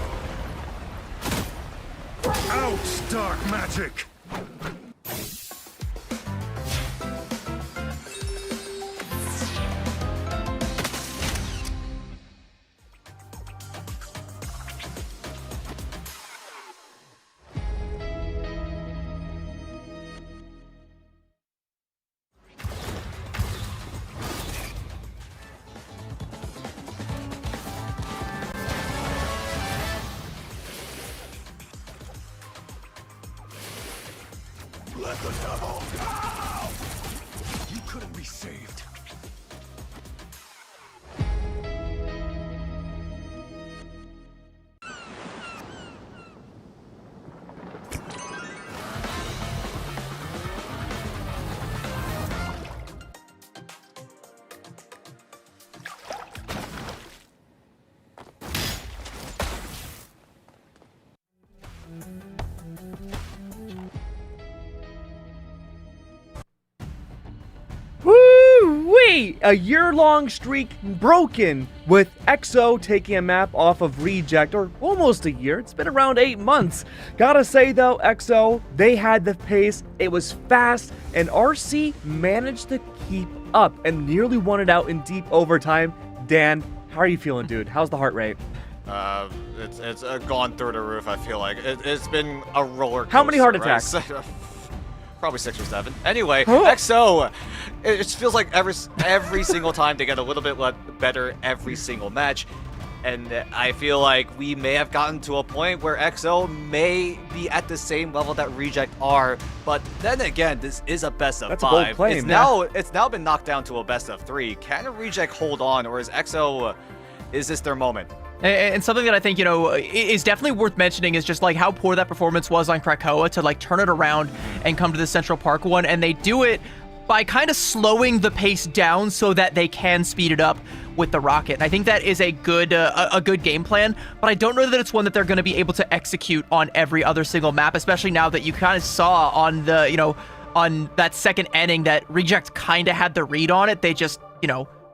Out, dark magic! Let the devil go! You couldn't be saved. Woo-wee! A year-long streak broken with EXO taking a map off of Reject, or almost a year. It's been around 8 months. Gotta say though, EXO, they had the pace, it was fast, and RC managed to keep up and nearly won it out in deep overtime. Dan, how are you feeling, dude? How's the heart rate? It's gone through the roof, I feel like. It's been a roller coaster. How many heart attacks? Right? Probably 6 or 7. Anyway, Huh? EXO, it feels like every single time they get a little bit better every single match. And I feel like we may have gotten to a point where EXO may be at the same level that Reject are. But then again, this is a best of That's a bold 5. claim, It's now been knocked down to a best of 3. Can Reject hold on, or is EXO, is this their moment? And something that I think, is definitely worth mentioning is just like how poor that performance was on Krakoa to like turn it around and come to the Central Park one. And they do it by kind of slowing the pace down so that they can speed it up with the rocket. And I think that is a good game plan, but I don't know that it's one that they're going to be able to execute on every other single map, especially now that you kind of saw on the, on that second inning that Reject kind of had the read on it. They just,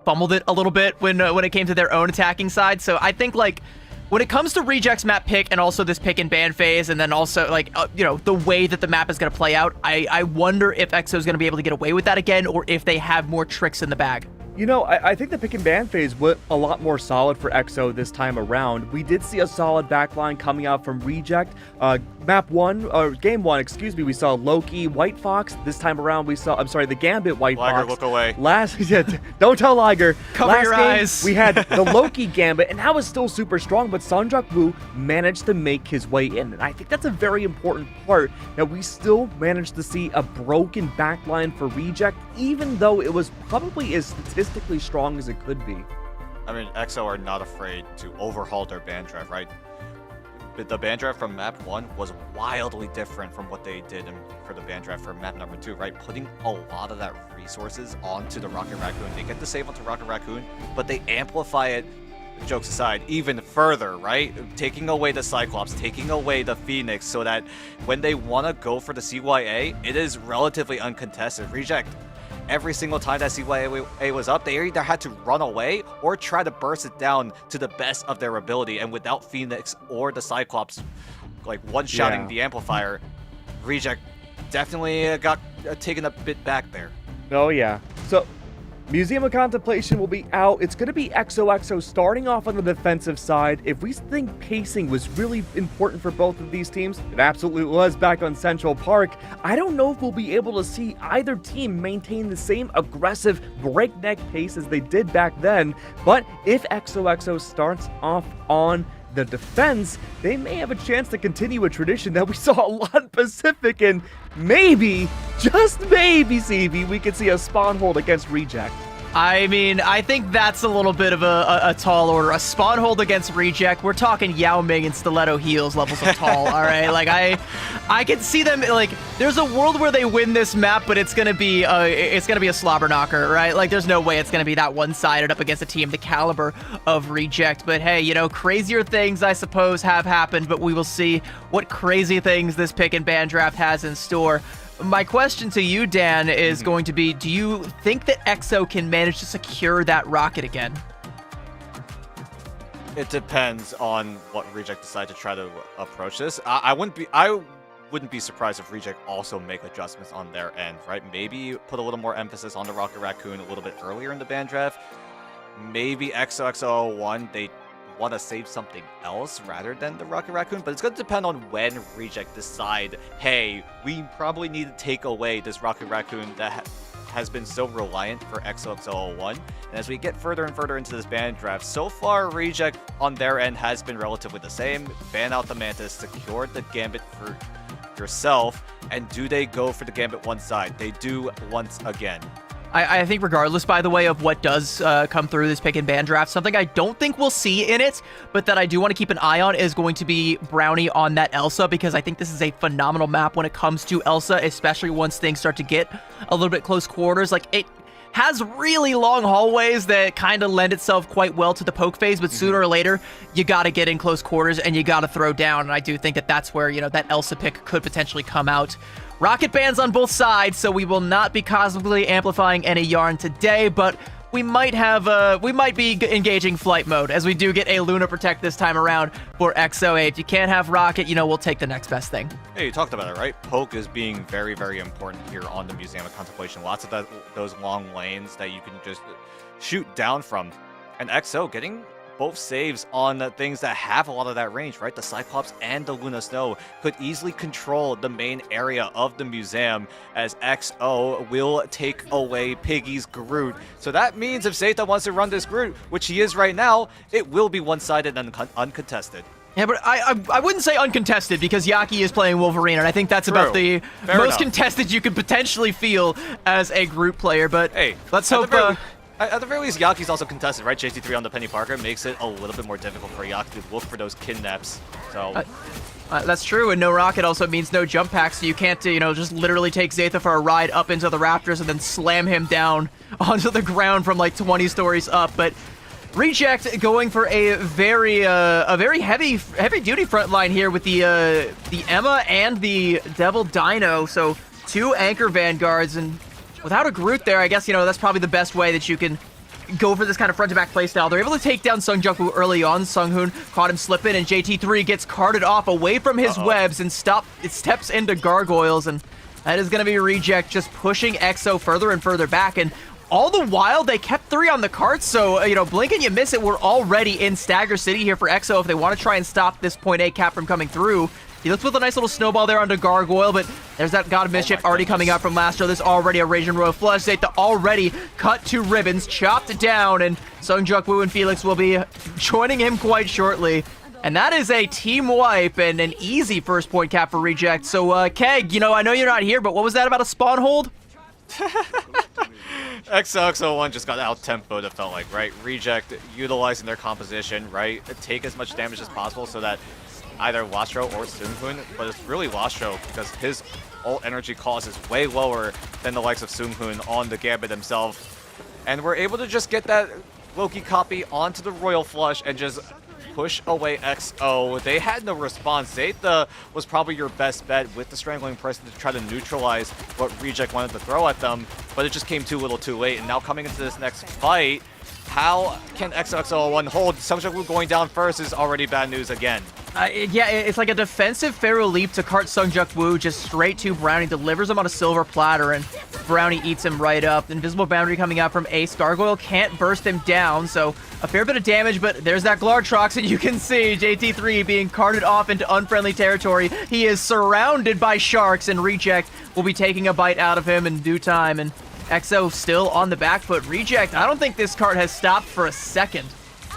fumbled it a little bit when it came to their own attacking side. So I think like when it comes to Reject's map pick and also this pick and ban phase, and then also like the way that the map is going to play out, I wonder if EXO is going to be able to get away with that again, or if they have more tricks in the bag. I think the pick and ban phase went a lot more solid for EXO this time around. We did see a solid backline coming out from Reject. Game 1, excuse me, we saw Loki, White Fox. This time around we saw, the Gambit, White Liger, Fox. look away. Don't tell Liger. Cover your eyes. We had the Loki Gambit, and that was still super strong, but Sanjak Wu managed to make his way in. And I think that's a very important part, that we still managed to see a broken backline for Reject, even though it was probably as statistically strong as it could be. I mean, EXO are not afraid to overhaul their band drive, right? But the band drive from map 1 was wildly different from what they did for the band drive for map number 2, right? Putting a lot of that resources onto the Rocket Raccoon. They get the save onto Rocket Raccoon, but they amplify it, jokes aside, even further, right? Taking away the Cyclops, taking away the Phoenix, so that when they want to go for the CYA, it is relatively uncontested. Reject, every single time that CYA was up, they either had to run away or try to burst it down to the best of their ability. And without Phoenix or the Cyclops, like one-shotting the amplifier, Reject definitely got taken a bit back there. Oh yeah. So Museum of Contemplation will be out. It's going to be XOXO starting off on the defensive side. If we think pacing was really important for both of these teams, it absolutely was back on Central Park. I don't know if we'll be able to see either team maintain the same aggressive breakneck pace as they did back then, but if XOXO starts off on the defense, they may have a chance to continue a tradition that we saw a lot in Pacific, and maybe, just maybe, CV, we could see a spawn hold against Reject. I mean, I think that's a little bit of a tall order. A spawn hold against Reject. We're talking Yao Ming and Stiletto Heels levels of tall, all right? Like, I can see them, like, there's a world where they win this map, but it's gonna be a slobber knocker, right? Like, there's no way it's gonna be that one-sided up against a team the caliber of Reject. But hey, you know, crazier things, I suppose, have happened, but we will see what crazy things this pick and ban draft has in store. My question to you, Dan, is going to be, do you think that EXO can manage to secure that rocket again? It depends on what Reject decide to try to approach this. I wouldn't be surprised if Reject also make adjustments on their end, right? Maybe put a little more emphasis on the Rocket Raccoon a little bit earlier in the ban draft. Maybe XOXO01, they want to save something else rather than the Rocket Raccoon, but it's going to depend on when Reject decide, hey, we probably need to take away this Rocket Raccoon that has been so reliant for XOXO01. And as we get further and further into this ban draft, so far Reject on their end has been relatively the same. Ban out the Mantis, secure the Gambit for yourself, and do they go for the Gambit one side? They do once again. I think regardless, by the way, of what does come through this pick and ban draft, something I don't think we'll see in it, but that I do want to keep an eye on is going to be Brownie on that Elsa, because I think this is a phenomenal map when it comes to Elsa, especially once things start to get a little bit close quarters. Like, it has really long hallways that kind of lend itself quite well to the poke phase, but sooner or later, you got to get in close quarters and you got to throw down, and I do think that that's where, you know, that Elsa pick could potentially come out. Rocket bans on both sides, so we will not be cosmically amplifying any yarn today, but we might be engaging flight mode, as we do get a Luna Protect this time around for XO8. If you can't have Rocket, you know, we'll take the next best thing. Hey, you talked about it, right? Poke is being very, very important here on the Museum of Contemplation. Lots of those long lanes that you can just shoot down from. And XO getting both saves on things that have a lot of that range, right? The Cyclops and the Luna Snow could easily control the main area of the museum, as XO will take away Piggy's Groot. So that means if Zeta wants to run this Groot, which he is right now, it will be one-sided and uncontested. Yeah, but I wouldn't say uncontested, because Yaki is playing Wolverine, and I think that's True. about the Fair most enough. contested you could potentially feel as a Groot player. But Hey, let's hope... At the very least, Yaki's also contested, right? JT3 on the Penny Parker makes it a little bit more difficult for Yaki to look for those kidnaps. So that's true, and no rocket also means no jump pack, so you can't, you know, just literally take Zeta for a ride up into the rafters and then slam him down onto the ground from like 20 stories up. But Reject going for a very heavy duty front line here with the Emma and the Devil Dino. So 2 anchor vanguards, and without a Groot there, I guess, you know, that's probably the best way that you can go for this kind of front-to-back playstyle. They're able to take down Sung Jung-woo early on. Sung-hoon caught him slipping, and JT3 gets carted off away from his webs and steps into gargoyles, and that is going to be Reject just pushing EXO further and further back. And all the while, they kept 3 on the carts, so, you know, blink and you miss it. We're already in Stagger City here for EXO if they want to try and stop this point A cap from coming through. He looks with a nice little snowball there onto Gargoyle, but there's that God of Mischief already coming out from Lastro. There's already a Raging Royal Flush. Zeta already cut to ribbons, chopped down, and Sung Jung-woo and Felix will be joining him quite shortly. And that is a team wipe and an easy first point cap for Reject. So, Keg, you know, I know you're not here, but what was that about a spawn hold? XOXO1 just got out-tempoed, it felt like, right? Reject utilizing their composition, right? Take as much damage as possible so that either Lastro or Sung-hoon, but it's really Lastro because his ult energy cost is way lower than the likes of Sung-hoon on the Gambit himself. And we're able to just get that Loki copy onto the Royal Flush and just push away XO. They had no response. Zeta was probably your best bet with the Strangling Person to try to neutralize what Reject wanted to throw at them, but it just came too little too late. And now coming into this next fight, how can XOXO1 hold? Sung Jung-woo going down first is already bad news again. Yeah, it's like a defensive Pharaoh leap to cart Sung Jung-woo just straight to Brownie, delivers him on a silver platter, and Brownie eats him right up. Invisible Boundary coming out from Ace. Gargoyle can't burst him down, so a fair bit of damage, but there's that Glartrox, and you can see JT3 being carted off into unfriendly territory. He is surrounded by sharks, and Reject will be taking a bite out of him in due time, and EXO still on the back foot. Reject, I don't think this cart has stopped for a second.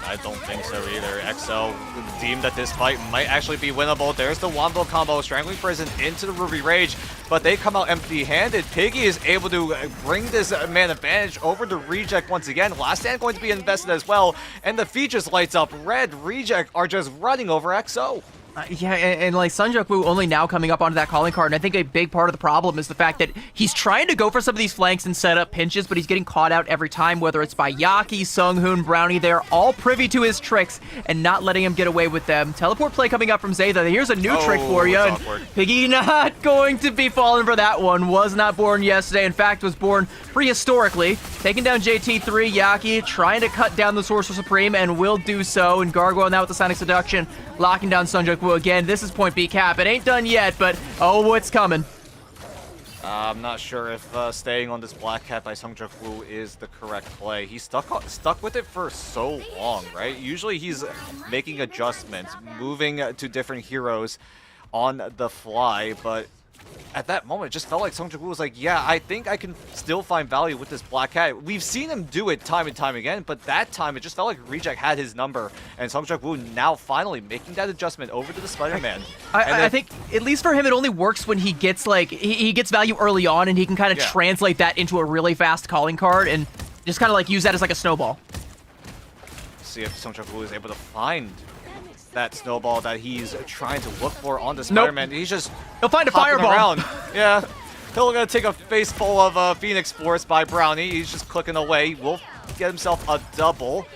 I don't think so either. XO deemed that this fight might actually be winnable. There's the Wombo combo, Strangling Prison into the Ruby Rage. but they come out empty-handed. Piggy is able to bring this man advantage over to Reject once again. Last Stand going to be invested as well, and the feed just lights up red. Reject are just running over XO. Yeah, and like Sungjuk Woo only now coming up onto that calling card, and I think a big part of the problem is the fact that he's trying to go for some of these flanks and set up pinches, but he's getting caught out every time, whether it's by Yaki, Sunghoon, Brownie. They're all privy to his tricks and not letting him get away with them. Teleport play coming up from Zaytha. Here's a new trick for you. And Piggy not going to be falling for that one. Was not born yesterday. In fact, was born prehistorically. Taking down JT3, Yaki trying to cut down the Sorcerer Supreme and will do so. And Gargoyle now with the Sonic Seduction, locking down Sungjuk Woo again. This is point B cap. It ain't done yet, but oh, it's coming. I'm not sure if staying on this black cap by Sungjuk Woo is the correct play. He's stuck with it for so long, right? Usually he's making adjustments, moving to different heroes on the fly, but at that moment, it just felt like Sungjuk Woo was like, yeah, I think I can still find value with this black cat. We've seen him do it time and time again, but that time it just felt like Reject had his number, and Sungjuk Woo now finally making that adjustment over to the Spider-Man. I think, at least for him, it only works when he gets, like, he gets value early on, and he can kind of translate that into a really fast calling card, and just kind of, like, use that as, like, a snowball. See if Sungjuk Woo is able to find that snowball that he's trying to look for on the Spider-Man. He's just he'll find a fireball. Around. Yeah, he'll gonna take a face full of Phoenix Force by Brownie. He's just clicking away. Will get himself a double.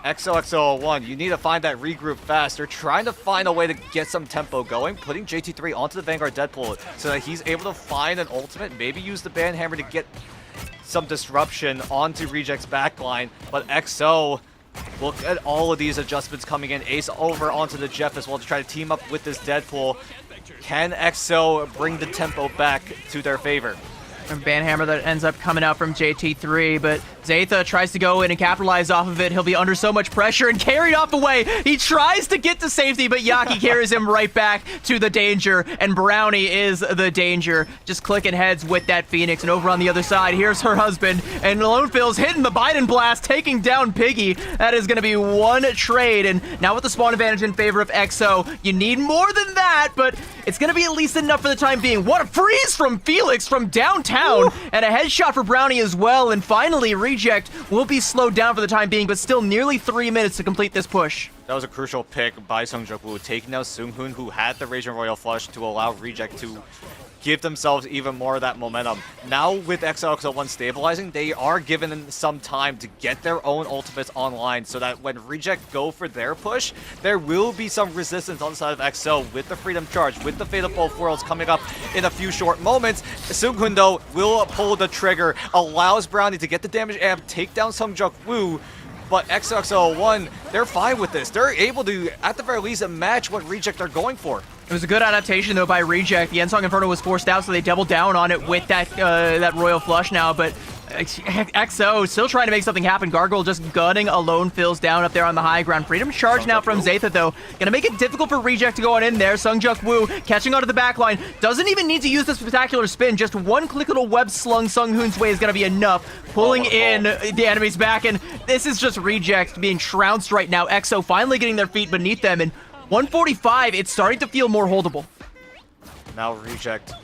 XOXO01, you need to find that regroup fast. They're trying to find a way to get some tempo going, putting JT3 onto the Vanguard Deadpool so that he's able to find an ultimate, maybe use the Band Hammer to get some disruption onto Reject's backline, but XO, look at all of these adjustments coming in. Ace over onto the Jeff as well to try to team up with this Deadpool. Can XO bring the tempo back to their favor? And Banhammer that ends up coming out from JT3, but Zaytha tries to go in and capitalize off of it. He'll be under so much pressure and carried off away. He tries to get to safety, but Yaki carries him right back to the danger, and Brownie is the danger. Just clicking heads with that Phoenix, and over on the other side, here's her husband, and Lone Phil's hitting the Biden blast, taking down Piggy. That is going to be one trade, and now with the spawn advantage in favor of XO, you need more than that, but it's going to be at least enough for the time being. What a freeze from Felix from downtown! And a headshot for Brownie as well, and finally Reject will be slowed down for the time being, but still nearly 3 minutes to complete this push. That was a crucial pick by Sungjuk Woo, taking out Sunghoon, who had the Raging Royal Flush to allow Reject to give themselves even more of that momentum. Now with XOXO1 stabilizing, they are given some time to get their own ultimates online so that when Reject go for their push, there will be some resistance on the side of XO with the Freedom Charge, with the Fate of Both Worlds coming up in a few short moments. Sunghoon, though, will pull the trigger, allows Brownie to get the damage amp, take down Sungjuk Woo, but XOXO1, they're fine with this. They're able to, at the very least, match what Reject are going for. It was a good adaptation, though, by Reject. The Ensong Inferno was forced out, so they doubled down on it with that that Royal Flush now, but XO still trying to make something happen. Gargoyle just gunning a Lone Phil's down up there on the high ground. Freedom Charge now from Zaytha, though. Gonna make it difficult for Reject to go on in there. Sungjuk Woo catching onto the backline. Doesn't even need to use the spectacular spin. Just one quick little web slung Sunghoon's way is gonna be enough. Pulling in the enemies back, and this is just Reject being trounced right now. XO finally getting their feet beneath them, and 145, it's starting to feel more holdable. Now Reject,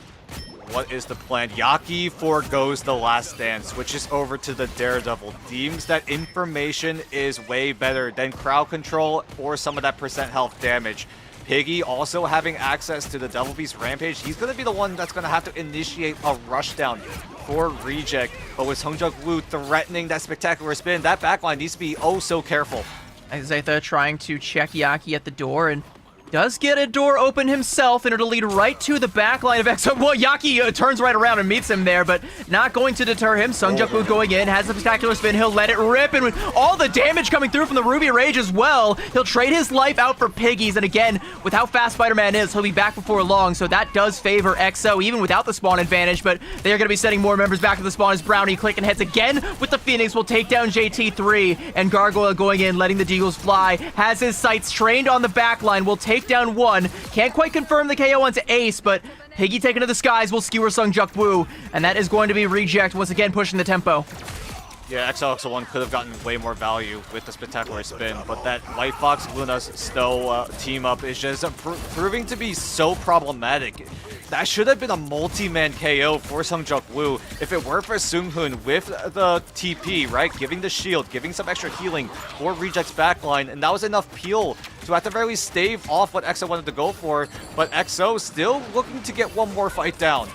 what is the plan? Yaki forgoes the last stand, switches over to the Daredevil, deems that information is way better than crowd control or some of that percent health damage. Piggy also having access to the Devil Beast Rampage, he's going to be the one that's going to have to initiate a rushdown for Reject. But with Sungjuk Woo threatening that spectacular spin, that backline needs to be oh so careful. Zaytha trying to check Yaki at the door, and does get a door open himself, and it'll lead right to the backline of XO. Well, Yaki turns right around and meets him there, but not going to deter him. Sungjuk Woo going in, has the spectacular spin. He'll let it rip, and with all the damage coming through from the Ruby Rage as well, he'll trade his life out for Piggy's. And again, with how fast Spider-Man is, he'll be back before long, so that does favor XO, even without the spawn advantage. But they are going to be sending more members back to the spawn as Brownie clicking heads again with the Phoenix. Will take down JT3, and Gargoyle going in, letting the Deagles fly. Has his sights trained on the backline. Will take down one. Can't quite confirm the KO onto Ace, but Piggy taken to the skies will skewer Sungjuk Woo, and that is going to be Reject once again pushing the tempo. Yeah, XOXO1 could have gotten way more value with the spectacular spin, but that White Fox Luna Snow team up is just proving to be so problematic. That should have been a multi-man KO for Sungjuk Woo if it were for Seunghoon with the TP, right? Giving the shield, giving some extra healing for Reject's backline, and that was enough peel to at the very least stave off what EXO wanted to go for, but EXO still looking to get one more fight down.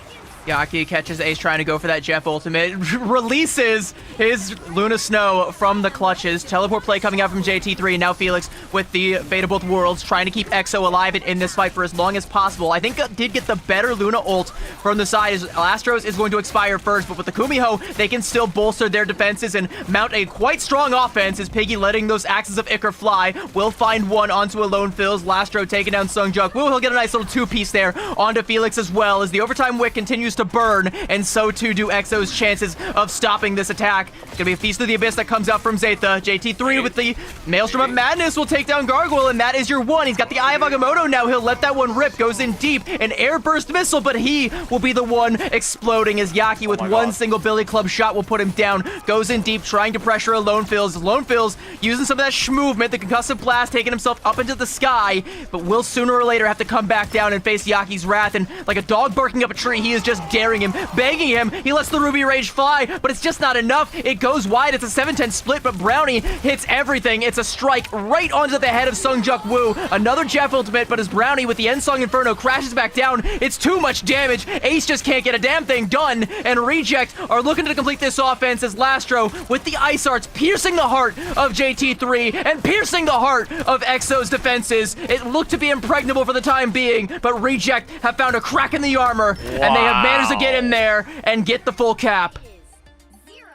Yaki catches Ace trying to go for that Jeff ultimate, releases his Luna Snow from the clutches. Teleport play coming out from JT3, and now Felix with the Fate of Both Worlds trying to keep EXO alive in this fight for as long as possible. I think did get the better Luna ult from the side as Lastros is going to expire first, but with the Kumiho, they can still bolster their defenses and mount a quite strong offense as Piggy letting those axes of Icar fly. Will find one onto a lone Phils. Lastro taking down Sungjuk Woo. He'll get a nice little two-piece there onto Felix as well as the overtime wick continues to burn, and so too do EXO's chances of stopping this attack. It's gonna be a Feast of the Abyss that comes out from Zeta. JT3 with the Maelstrom of Madness will take down Gargoyle, and that is your one. He's got the Eye of Agamotto now. He'll let that one rip. Goes in deep. An air burst missile, but he will be the one exploding as Yaki with one single Billy Club shot will put him down. Goes in deep, trying to pressure a Lone Phils. Lone Phils using some of that movement, the concussive blast, taking himself up into the sky, but will sooner or later have to come back down and face Yaki's wrath. And like a dog barking up a tree, he is just daring him, begging him. He lets the Ruby Rage fly, but it's just not enough. It goes wide. It's a 7-10 split, but Brownie hits everything. It's a strike right onto the head of Sungjuk Woo. Another Jeff ultimate, but as Brownie with the Ensong Inferno crashes back down, it's too much damage. Ace just can't get a damn thing done, and Reject are looking to complete this offense as Lastro with the Ice Arts piercing the heart of JT3 and piercing the heart of EXO's defenses. It looked to be impregnable for the time being, but Reject have found a crack in the armor, and they have managed to get in there and get the full cap.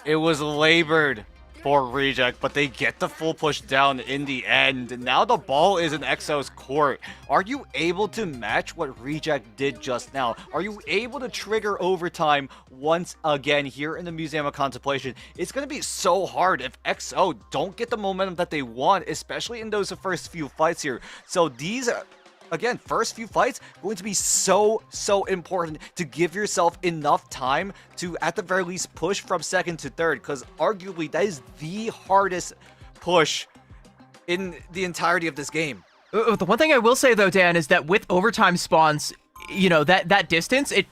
It was labored for Reject, but they get the full push down in the end. Now the ball is in EXO's court. Are you able to match what Reject did just now? Are you able to trigger overtime once again here in the Museum of Contemplation? It's going to be so hard if EXO don't get the momentum that they want, especially in those first few fights here. So these again, first few fights going to be so important to give yourself enough time to, at the very least, push from second to third, because arguably that is the hardest push in the entirety of this game. The one thing I will say, though, Dan, is that with overtime spawns, you know, that distance, it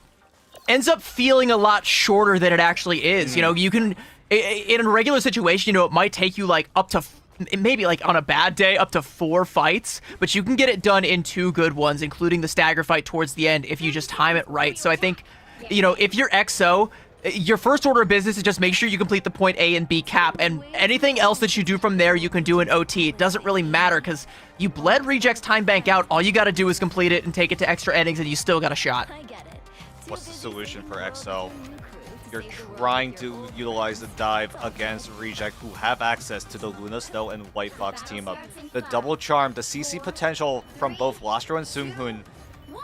ends up feeling a lot shorter than it actually is. You know, you can, in a regular situation, you know, it might take you, like, up to maybe like on a bad day up to 4 fights, but you can get it done in 2 good ones, including the stagger fight towards the end if you just time it right. So I think, you know, if you're EXO, your first order of business is just make sure you complete the point A and B cap, and anything else that you do from there you can do in OT. It doesn't really matter because you bled Reject's time bank out. All you got to do is complete it and take it to extra innings, and you still got a shot. What's the solution for EXO? You're trying to utilize the dive against Reject, who have access to the Luna Snow and White Fox team up. The double charm, the CC potential from both Lastro and Seunghoon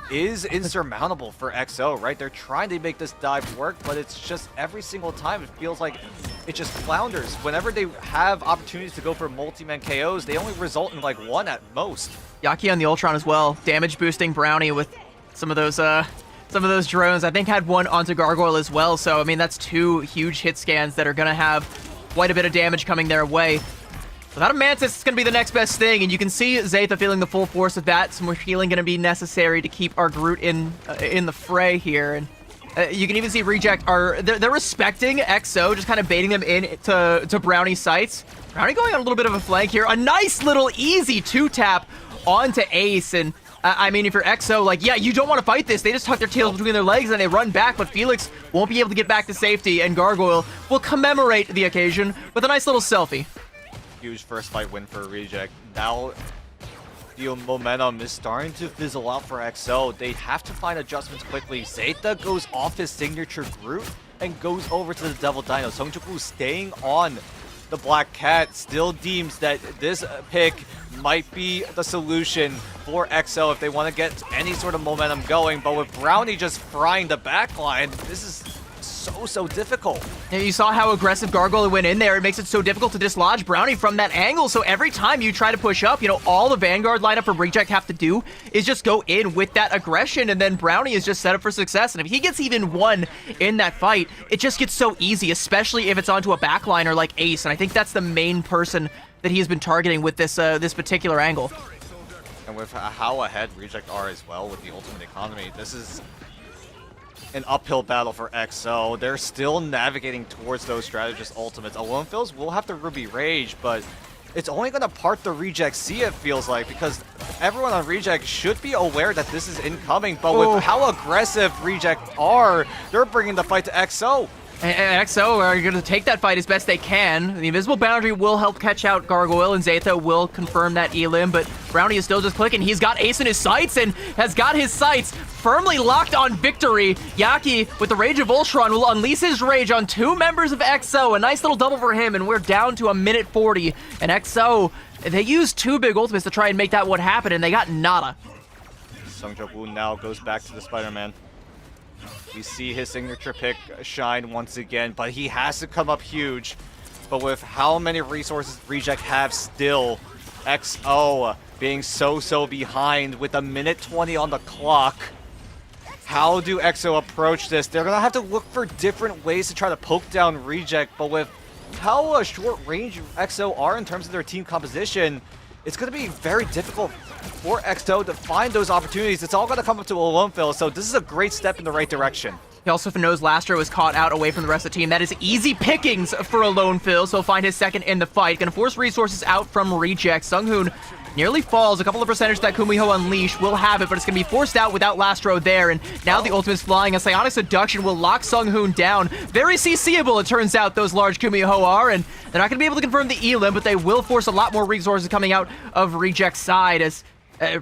is insurmountable for EXO, right? They're trying to make this dive work, but it's just every single time it feels like it just flounders. Whenever they have opportunities to go for multi-man KOs, they only result in like 1 at most. Yaki on the Ultron as well, damage boosting Brownie with some of those drones. I think had one onto Gargoyle as well, so I mean that's 2 huge hit scans that are gonna have quite a bit of damage coming their way. Without a Mantis, it's gonna be the next best thing, and you can see Zeta feeling the full force of that. Some more healing gonna be necessary to keep our Groot in the fray here, and you can even see Reject they're respecting EXO, just kind of baiting them in to Brownie's sights. Brownie going on a little bit of a flank here, a nice little easy 2-tap onto Ace, and I mean, if you're EXO, like, yeah, you don't want to fight this. They just tuck their tails between their legs and they run back, but Felix won't be able to get back to safety, and Gargoyle will commemorate the occasion with a nice little selfie. Huge first fight win for Reject. Now the momentum is starting to fizzle out for EXO. They have to find adjustments quickly. Zeta goes off his signature Groot and goes over to the Devil Dino. Sungjuk Woo staying on the Black Cat, still deems that this pick might be the solution for EXO if they want to get any sort of momentum going, but with Brownie just frying the backline, this is so difficult. And you saw how aggressive Gargoyle went in there. It makes it so difficult to dislodge Brownie from that angle, so every time you try to push up, you know, all the Vanguard lineup for Reject have to do is just go in with that aggression, and then Brownie is just set up for success. And if he gets even 1 in that fight, it just gets so easy, especially if it's onto a backliner like Ace, and I think that's the main person that he has been targeting with this this particular angle. And with how ahead Reject are as well with the ultimate economy, this is an uphill battle for XO. They're still navigating towards those strategist ultimates. Alone Fills will have the Ruby Rage, but it's only going to part the Reject Sea, it feels like, because everyone on Reject should be aware that this is incoming, but with how aggressive Reject are, they're bringing the fight to XO. And XO are going to take that fight as best they can. The Invisible Boundary will help catch out Gargoyle, and Zeta will confirm that Elim, but Brownie is still just clicking. He's got Ace in his sights, and has got his sights firmly locked on victory. Yaki, with the Rage of Voltron, will unleash his rage on 2 members of XO. A nice little double for him, and we're down to a minute 40. And XO, they used 2 big ultimates to try and make that one happen, and they got nada. Sungjok Woo now goes back to the Spider-Man. We see his signature pick shine once again, but he has to come up huge. But with how many resources Reject have still, XO being so behind with a minute 20 on the clock, how do XO approach this? They're going to have to look for different ways to try to poke down Reject, but with how short range XO are in terms of their team composition, it's going to be very difficult for XO to find those opportunities. It's all going to come up to Alone Fill, so this is a great step in the right direction. He also knows Lastro is caught out away from the rest of the team. That is easy pickings for Alone Fill, so he'll find his second in the fight. Gonna force resources out from Reject. Sunghoon nearly falls. A couple of percentage that Kumiho Unleash will have it, but it's gonna be forced out without Lastro there, and now the ultimate's flying. A Psionic Seduction will lock Sunghoon down. Very CCable, it turns out, those large Kumiho are, and they're not gonna be able to confirm the Elim, but they will force a lot more resources coming out of Reject's side as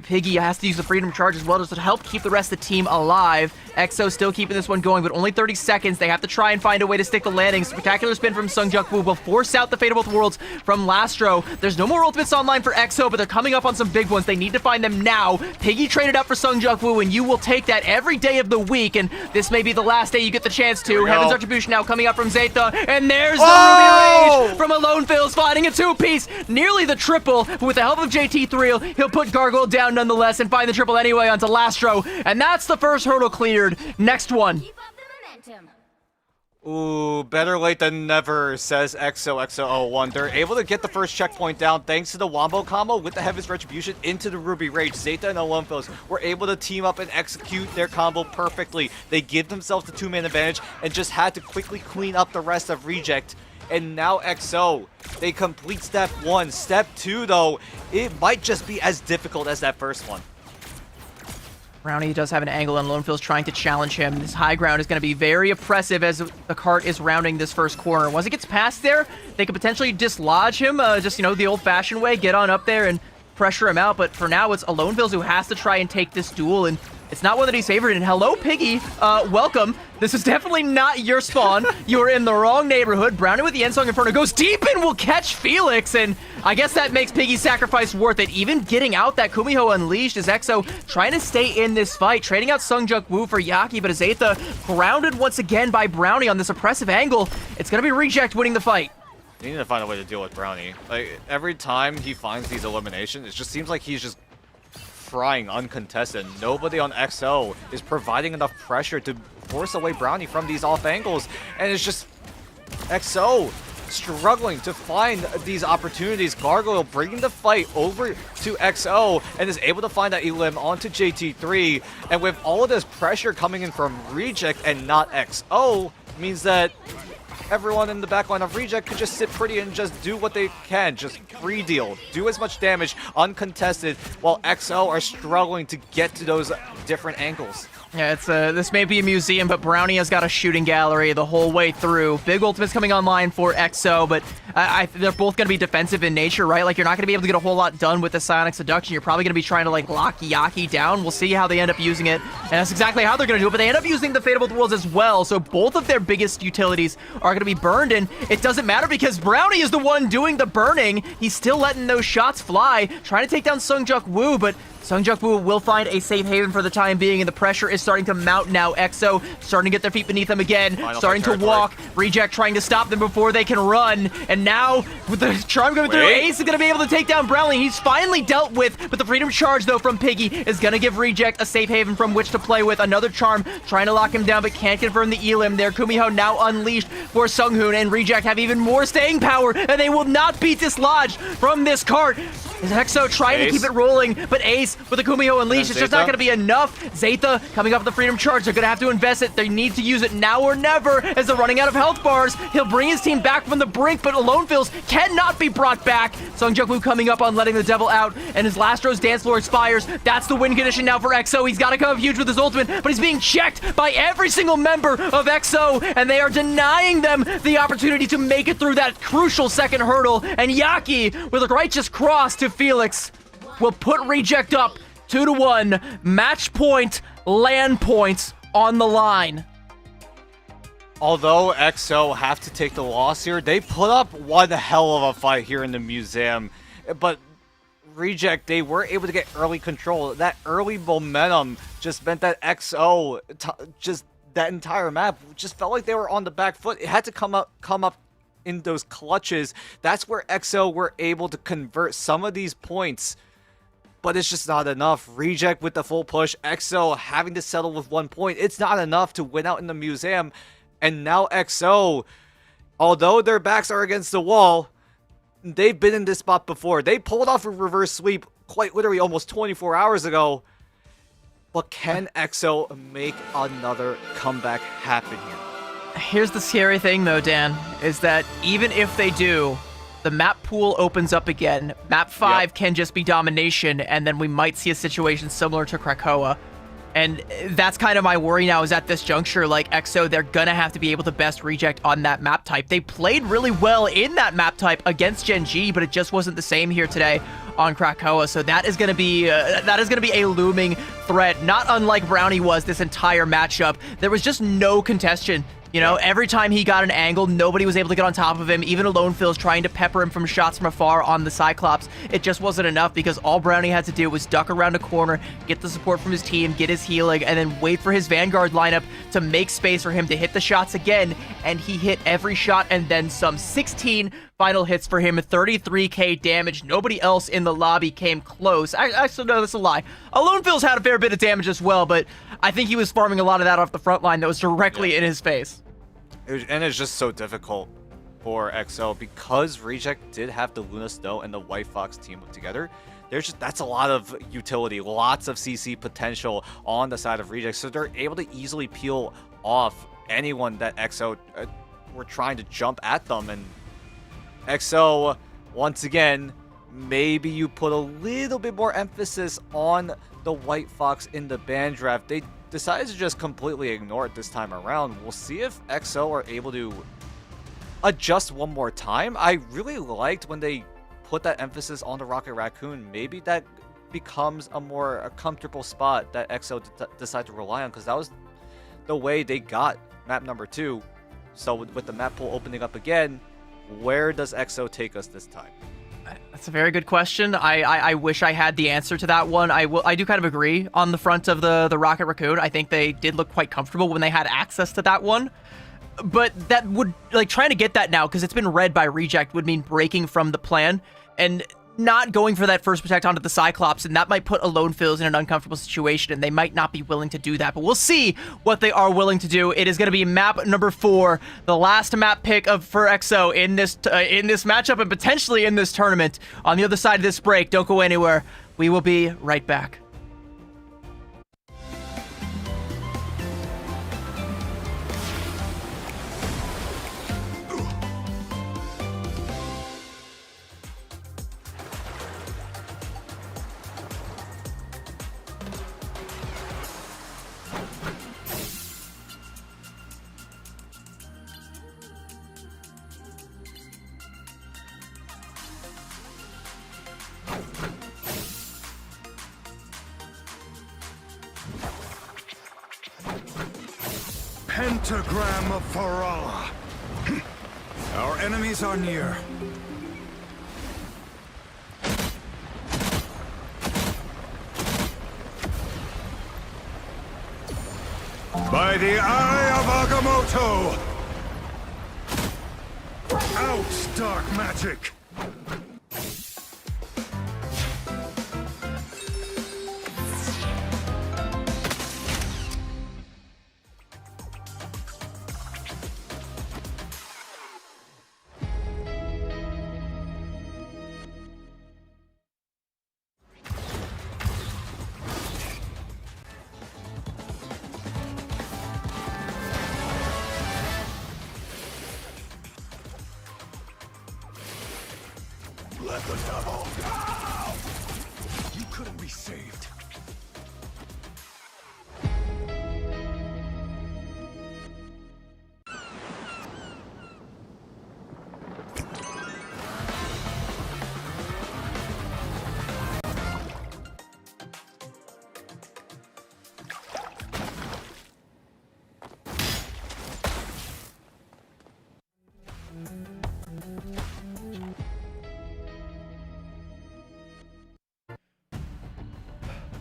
Piggy has to use the Freedom Charge as well just to help keep the rest of the team alive. XO still keeping this one going, but only 30 seconds. They have to try and find a way to stick the landing. Spectacular spin from Sungjok Woo will force out the Fate of Both Worlds from Lastro. There's no more ultimates online for XO, but they're coming up on some big ones. They need to find them now. Piggy traded up for Sungjok Woo, and you will take that every day of the week, and this may be the last day you get the chance to. Heaven's Retribution now coming up from Zeta, and there's the Ruby Rage from Alone Fills, finding a 2-piece. Nearly the triple, but with the help of JT3, he'll put Gargoyle down nonetheless and find the triple anyway onto Lastro, and that's the first hurdle cleared. Next one. Keep up the momentum. Ooh, better late than never, says XOXO01. They're able to get the first checkpoint down thanks to the Wombo combo with the Heaven's Retribution into the Ruby Rage. Zeta and Alone Fills were able to team up and execute their combo perfectly. They give themselves the 2-man advantage and just had to quickly clean up the rest of Reject. And now XO, they complete step 1. Step 2, though, it might just be as difficult as that first one. Brownie does have an angle, and Alone Fill's trying to challenge him. This high ground is going to be very oppressive as the cart is rounding this first corner. Once it gets past there, they could potentially dislodge him, just, the old-fashioned way, get on up there and pressure him out. But for now, it's Alone Fills who has to try and take this duel, and it's not one that he's favored in. Hello, Piggy. Welcome. This is definitely not your spawn. You're in the wrong neighborhood. Brownie with the End Song Inferno goes deep and will catch Felix, and I guess that makes Piggy's sacrifice worth it. Even getting out that Kumiho Unleashed as EXO trying to stay in this fight, trading out Sungjok Woo for Yaki, but Azatha grounded once again by Brownie on this oppressive angle. It's going to be Reject winning the fight. You need to find a way to deal with Brownie. Like, every time he finds these eliminations, it just seems like he's just frying uncontested. Nobody on XO is providing enough pressure to force away Brownie from these off angles, and it's just XO struggling to find these opportunities. Gargoyle bringing the fight over to XO and is able to find that elim onto JT3, and with all of this pressure coming in from Reject and not XO, means that everyone in the backline of Reject could just sit pretty and just do what they can. Just free deal. Do as much damage uncontested while XO are struggling to get to those different angles. Yeah, it's this may be a museum, but Brownie has got a shooting gallery the whole way through. Big ultimates coming online for XO, but they're both going to be defensive in nature, right? Like, you're not going to be able to get a whole lot done with the Psionic Seduction. You're probably going to be trying to, like, lock Yaki down. We'll see how they end up using it, and that's exactly how they're going to do it, but they end up using the Fate of Both Worlds as well, so both of their biggest utilities are going to be burned, and it doesn't matter because Brownie is the one doing the burning. He's still letting those shots fly, trying to take down Sungjok Woo, but Sungjok Woo will find a safe haven for the time being, and the pressure is starting to mount now. XO starting to get their feet beneath them again, starting to walk. Reject trying to stop them before they can run, and now with the charm going through, Ace is going to be able to take down Brownie. He's finally dealt with, but the Freedom Charge, though, from Piggy is going to give Reject a safe haven from which to play with. Another charm trying to lock him down, but can't confirm the elim there. Kumiho now unleashed for Sunghoon, and Reject have even more staying power, and they will not be dislodged from this cart. Hexo trying to Ace. keep it rolling, but Ace with the Kumio Unleash, it's just not Zeta. going to be enough. Zeta coming up with the Freedom Charge. They're going to have to invest it. They need to use it now or never as they're running out of health bars. He'll bring his team back from the brink, but Alonefills cannot be brought back. Sungjungwoo coming up on letting the devil out, and his last Rose dance floor expires. That's the win condition now for EXO. He's got to come up huge with his ultimate, but he's being checked by every single member of EXO, and they are denying them the opportunity to make it through that crucial second hurdle. And Yaki, with a righteous cross to Felix, will put Reject up 2-1. Match point, land points on the line. Although EXO have to take the loss here, they put up one hell of a fight here in the museum. But Reject, they were able to get early control. That early momentum just meant that EXO, just that entire map, just felt like they were on the back foot. It had to come up in those clutches. That's where EXO were able to convert some of these points. But it's just not enough. Reject with the full push. EXO having to settle with 1 point. It's not enough to win out in the museum. And now EXO, although their backs are against the wall, they've been in this spot before. They pulled off a reverse sweep quite literally almost 24 hours ago. But can EXO make another comeback happen here? Here's the scary thing, though, Dan, is that even if they do, the map pool opens up again. Map 5 can just be domination, and then we might see a situation similar to Krakoa. And that's kind of my worry now, is at this juncture, like EXO, they're gonna have to be able to best Reject on that map type. They played really well in that map type against Gen G, but it just wasn't the same here today on Krakoa. So that is gonna be a looming threat, not unlike Brownie was this entire matchup. There was just no contestation. You know, every time he got an angle, nobody was able to get on top of him. Even Alonefills trying to pepper him from shots from afar on the Cyclops. It just wasn't enough because all Brownie had to do was duck around a corner, get the support from his team, get his healing, and then wait for his Vanguard lineup to make space for him to hit the shots again. And he hit every shot and then some. 16 final hits for him, 33k damage. Nobody else in the lobby came close. Actually, no, that's a lie. Alonefills had a fair bit of damage as well, but I think he was farming a lot of that off the front line that was directly in his face. And it's just so difficult for EXO because Reject did have the Luna Snow and the White Fox team together. That's a lot of utility, lots of CC potential on the side of Reject, so they're able to easily peel off anyone that EXO were trying to jump at them. And EXO, once again, maybe you put a little bit more emphasis on the White Fox in the ban draft. They decided to just completely ignore it this time around. We'll see if EXO are able to adjust one more time. I really liked when they put that emphasis on the Rocket Raccoon. Maybe that becomes a more comfortable spot that EXO decide to rely on, because that was the way they got map number 2. So with the map pool opening up again, where does EXO take us this time? That's a very good question. I wish I had the answer to that one. I do kind of agree on the front of the Rocket Raccoon. I think they did look quite comfortable when they had access to that one. But that would, like, trying to get that now, because it's been read by Reject, would mean breaking from the plan and not going for that first protect onto the Cyclops, and that might put Alonefills in an uncomfortable situation, and they might not be willing to do that. But we'll see what they are willing to do. It is going to be map number 4, the last map pick for EXO in this matchup and potentially in this tournament. On the other side of this break, don't go anywhere. We will be right back. Pentagram of Farah. Our enemies are near. By the eye of Agamotto! Out, dark magic! the double. No! You couldn't be saved.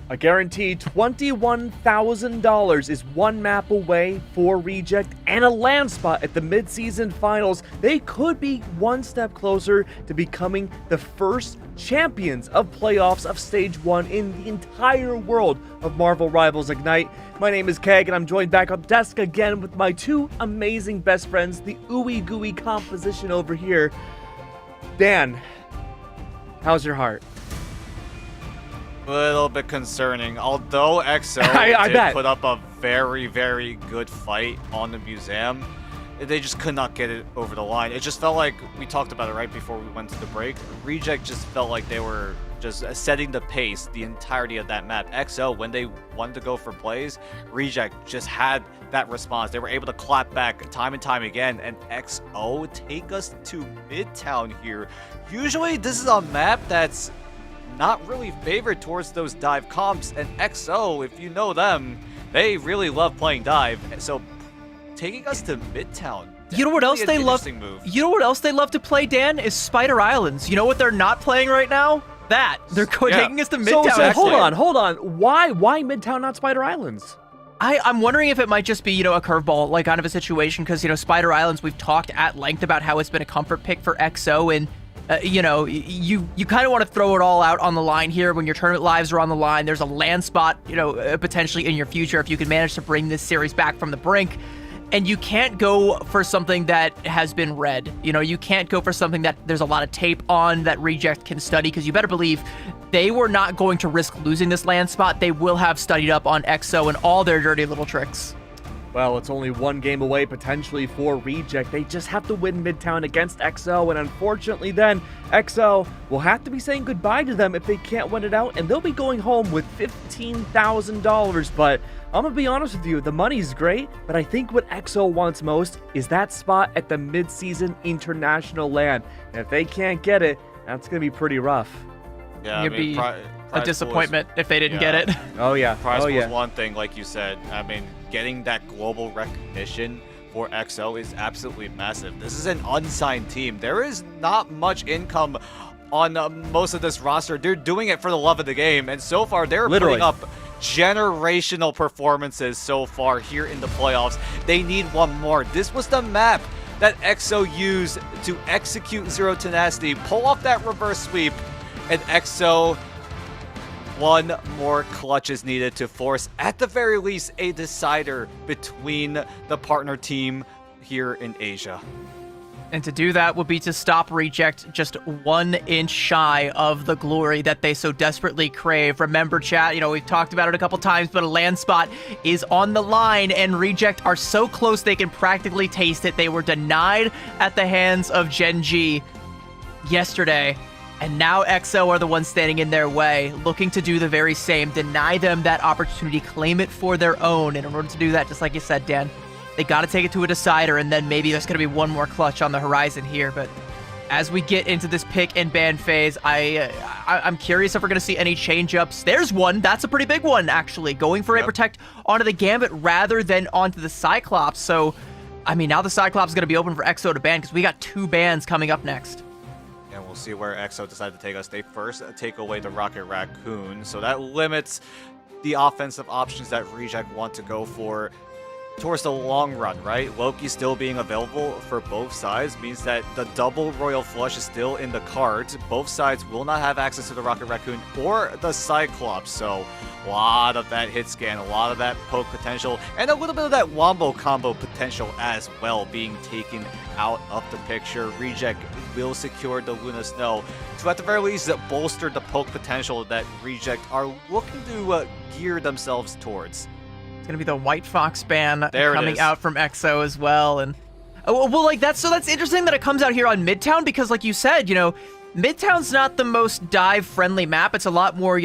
A guaranteed $21,000 is one map away for Reject and a land spot at the mid-season finals. They could be one step closer to becoming the first champions of playoffs of Stage 1 in the entire world of Marvel Rivals Ignite. My name is Keg, and I'm joined back up desk again with my two amazing best friends, the ooey gooey composition over here. Dan, how's your heart? Little bit concerning. Although EXO I did bet. put up a very, very good fight on the museum, they just could not get it over the line. It just felt like, we talked about it right before we went to the break, Reject just felt like they were just setting the pace the entirety of that map. EXO, when they wanted to go for plays, Reject just had that response. They were able to clap back time and time again, and EXO take us to Midtown here. Usually this is a map that's not really favored towards those dive comps, and EXO, if you know them, they really love playing dive. So taking us to Midtown, You know what else they love? move. You know what else they love to play, Dan? Is Spider Islands. You know what they're not playing right now? That they're taking us to Midtown. So Exactly. hold on. Why Midtown, not Spider Islands? I'm wondering if it might just be, you know, a curveball, like kind of a situation, because, you know, Spider Islands, we've talked at length about how it's been a comfort pick for EXO, and you know, you kind of want to throw it all out on the line here when your tournament lives are on the line. There's a land spot, you know, potentially in your future if you can manage to bring this series back from the brink. And you can't go for something that has been read. You know, you can't go for something that there's a lot of tape on that Reject can study, because you better believe they were not going to risk losing this land spot. They will have studied up on EXO and all their dirty little tricks. Well, it's only one game away potentially for Reject. They just have to win Midtown against EXO, and unfortunately then, EXO will have to be saying goodbye to them if they can't win it out, and they'll be going home with $15,000. But I'm gonna be honest with you, the money's great, but I think what EXO wants most is that spot at the mid-season international LAN. And if they can't get it, that's gonna be pretty rough. Yeah, It'd be a disappointment if they didn't get it. Oh yeah, Prize oh pool yeah. is one thing, like you said. I mean, getting that global recognition for EXO is absolutely massive. This is an unsigned team. There is not much income on most of this roster. They're doing it for the love of the game, and so far they're Literally. putting up generational performances so far here in the playoffs. They need one more. This was the map that EXO used to execute Zero Tenacity, pull off that reverse sweep, and EXO, one more clutch is needed to force, at the very least, a decider between the partner team here in Asia. And to do that would be to stop Reject just 1 inch shy of the glory that they so desperately crave. Remember, chat, you know, we've talked about it a couple times, but a land spot is on the line, and Reject are so close they can practically taste it. They were denied at the hands of Gen G yesterday. And now EXO are the ones standing in their way, looking to do the very same, deny them that opportunity, claim it for their own. And in order to do that, just like you said, Dan, they got to take it to a decider, and then maybe there's going to be one more clutch on the horizon here. But as we get into this pick and ban phase, I'm curious if we're going to see any change-ups. There's one. That's a pretty big one, actually. Going for a Protect onto the Gambit rather than onto the Cyclops. So, I mean, now the Cyclops is going to be open for EXO to ban, because we got 2 bans coming up next. And we'll see where EXO decide to take us. They first take away the Rocket Raccoon, so that limits the offensive options that Reject want to go for towards the long run, right? Loki still being available for both sides means that the double Royal Flush is still in the cards. Both sides will not have access to the Rocket Raccoon or the Cyclops, so a lot of that hit scan, a lot of that poke potential, and a little bit of that wombo combo potential as well being taken out of the picture. Reject will secure the Luna Snow to, at the very least, bolster the poke potential that Reject are looking to gear themselves towards. It's gonna be the White Fox ban There it coming is. out from EXO as well, and well, like that's interesting that it comes out here on Midtown, because like you said, you know, Midtown's not the most dive-friendly map. It's a lot more,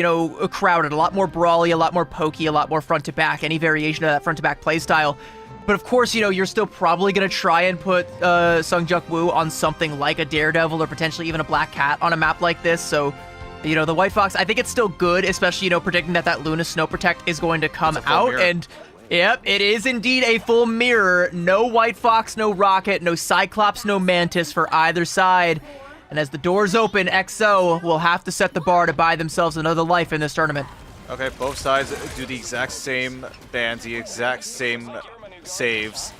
crowded, a lot more brawly, a lot more pokey, a lot more front-to-back, any variation of that front-to-back playstyle. But of course, you're still probably going to try and put Sungjuk Woo on something like a Daredevil or potentially even a Black Cat on a map like this. So, the White Fox, I think it's still good, especially, predicting that Luna Snow Protect is going to come out. Mirror. And, yep, it is indeed a full mirror. No White Fox, no Rocket, no Cyclops, no Mantis for either side. And as the doors open, XO will have to set the bar to buy themselves another life in this tournament. Okay, both sides do the exact same bans, the exact same saves.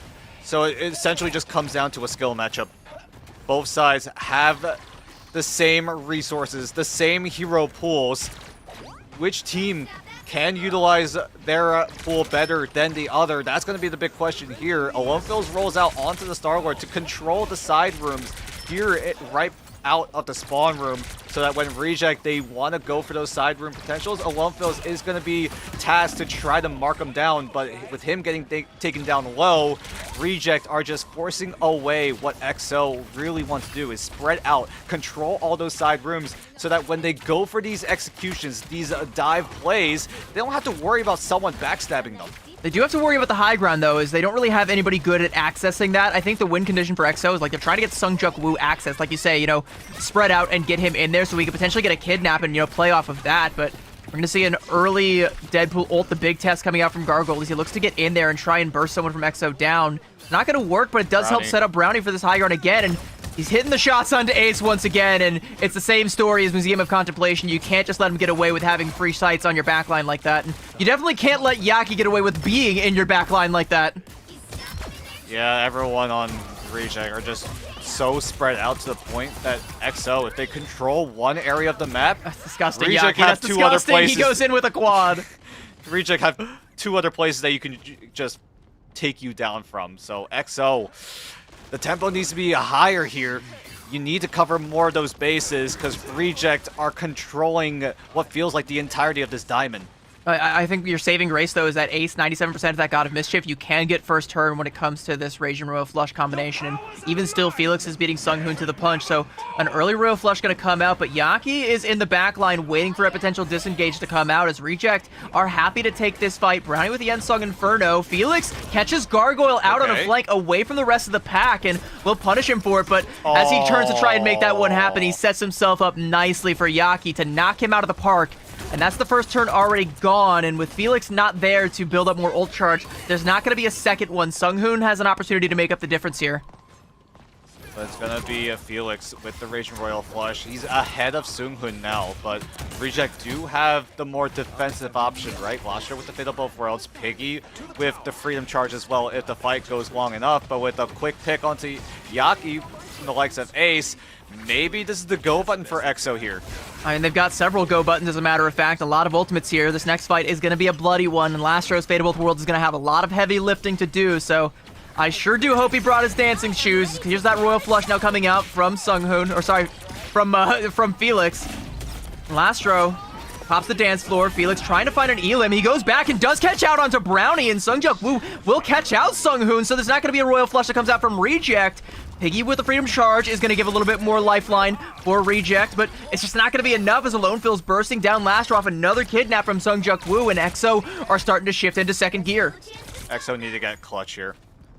So it essentially just comes down to a skill matchup. Both sides have the same resources, the same hero pools. Which team can utilize their pool better than the other? That's going to be the big question here. Alonefils rolls out onto the Star-Lord to control the side rooms here right out of the spawn room, so that when Reject, they want to go for those side room potentials, Alonefils is going to be tasked to try to mark them down, but with him getting taken down low, Reject are just forcing away what XO really wants to do, is spread out, control all those side rooms, so that when they go for these executions, these dive plays, they don't have to worry about someone backstabbing them. They do have to worry about the high ground, though, is they don't really have anybody good at accessing that. I think the win condition for XO is like they're trying to get Sungjuk Woo access, like you say, spread out and get him in there so we could potentially get a kidnap and, play off of that. But we're going to see an early Deadpool ult, the big test coming out from Gargoyle as he looks to get in there and try and burst someone from XO down. Not going to work, but it does help set up Brownie for this high ground again. And he's hitting the shots onto Ace once again, and it's the same story as Museum of Contemplation. You can't just let him get away with having free sights on your backline like that. And you definitely can't let Yaki get away with being in your backline like that. Yeah, everyone on Reject are just so spread out to the point that XO, if they control one area of the map, That's disgusting, Reject Yaki. have That's two other disgusting. places. He goes in with a quad. Reject have two other places that you can just take you down from. So XO, the tempo needs to be higher here. You need to cover more of those bases because Reject are controlling what feels like the entirety of this diamond. I think your saving grace, though, is that Ace, 97% of that God of Mischief. You can get first turn when it comes to this Rage and Royal Flush combination. And even still, Felix is beating Sunghoon to the punch. So an early Royal Flush going to come out. But Yaki is in the back line waiting for a potential disengage to come out as Reject are happy to take this fight. Brownie with the Ensong Inferno. Felix catches Gargoyle out on a flank away from the rest of the pack and will punish him for it. But as he turns to try and make that one happen, he sets himself up nicely for Yaki to knock him out of the park. And that's the first turn already gone, and with Felix not there to build up more ult charge, there's not going to be a second one. Sunghoon has an opportunity to make up the difference here. But it's going to be a Felix with the Rage and Royal Flush. He's ahead of Sunghoon now, but Reject do have the more defensive option, right? Lasher with the Fate of Both Worlds, Piggy with the Freedom Charge as well if the fight goes long enough, but with a quick pick onto Yaki from the likes of Ace, maybe this is the go button for XO here. I mean, they've got several go buttons, as a matter of fact. A lot of ultimates here. This next fight is going to be a bloody one, and Lastro's Fate of Both Worlds is going to have a lot of heavy lifting to do, so I sure do hope he brought his dancing shoes. Here's that Royal Flush now coming out from Sunghoon, or sorry, from Felix. Lastro pops the dance floor. Felix trying to find an Elim. He goes back and does catch out onto Brownie, and Sungjuk Woo will catch out Sunghoon, so there's not going to be a Royal Flush that comes out from Reject. Piggy with the Freedom Charge is going to give a little bit more lifeline for Reject, but it's just not going to be enough as Alonefils bursting down Lastro off another kidnap from Sungjuk Woo, and XO are starting to shift into second gear. XO need to get clutch here.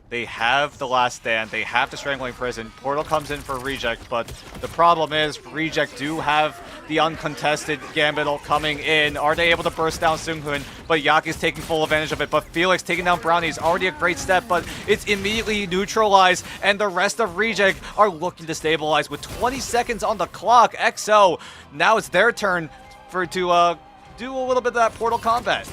They have the last stand, they have the Strangling Prison, Portal comes in for Reject, but the problem is Reject do have the uncontested Gambit ult coming in. Are they able to burst down Sunghoon? But Yaki's taking full advantage of it, but Felix taking down Brownie is already a great step, but it's immediately neutralized, and the rest of Reject are looking to stabilize with 20 seconds on the clock. XO, now it's their turn to do a little bit of that Portal combat.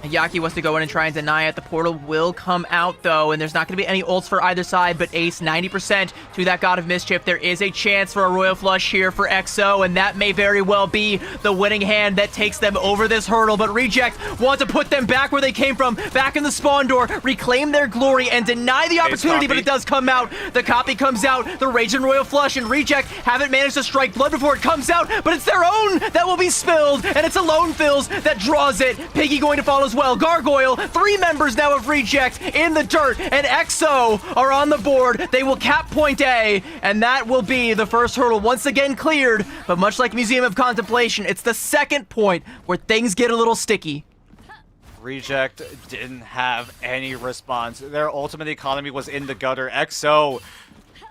Yaki wants to go in and try and deny it. The portal will come out, though, and there's not going to be any ults for either side, but Ace 90% to that God of Mischief. There is a chance for a Royal Flush here for XO, and that may very well be the winning hand that takes them over this hurdle, but Reject want to put them back where they came from, back in the spawn door, reclaim their glory, and deny the opportunity, but it does come out. The copy comes out, the Rage and Royal Flush, and Reject haven't managed to strike blood before it comes out, but it's their own that will be spilled, and it's Alonefils that draws it. Piggy going to follow as well. Gargoyle, 3 members now of Reject in the dirt, and EXO are on the board. They will cap point A, and that will be the first hurdle once again cleared. But much like Museum of Contemplation, it's the second point where things get a little sticky. Reject didn't have any response. Their ultimate economy was in the gutter. EXO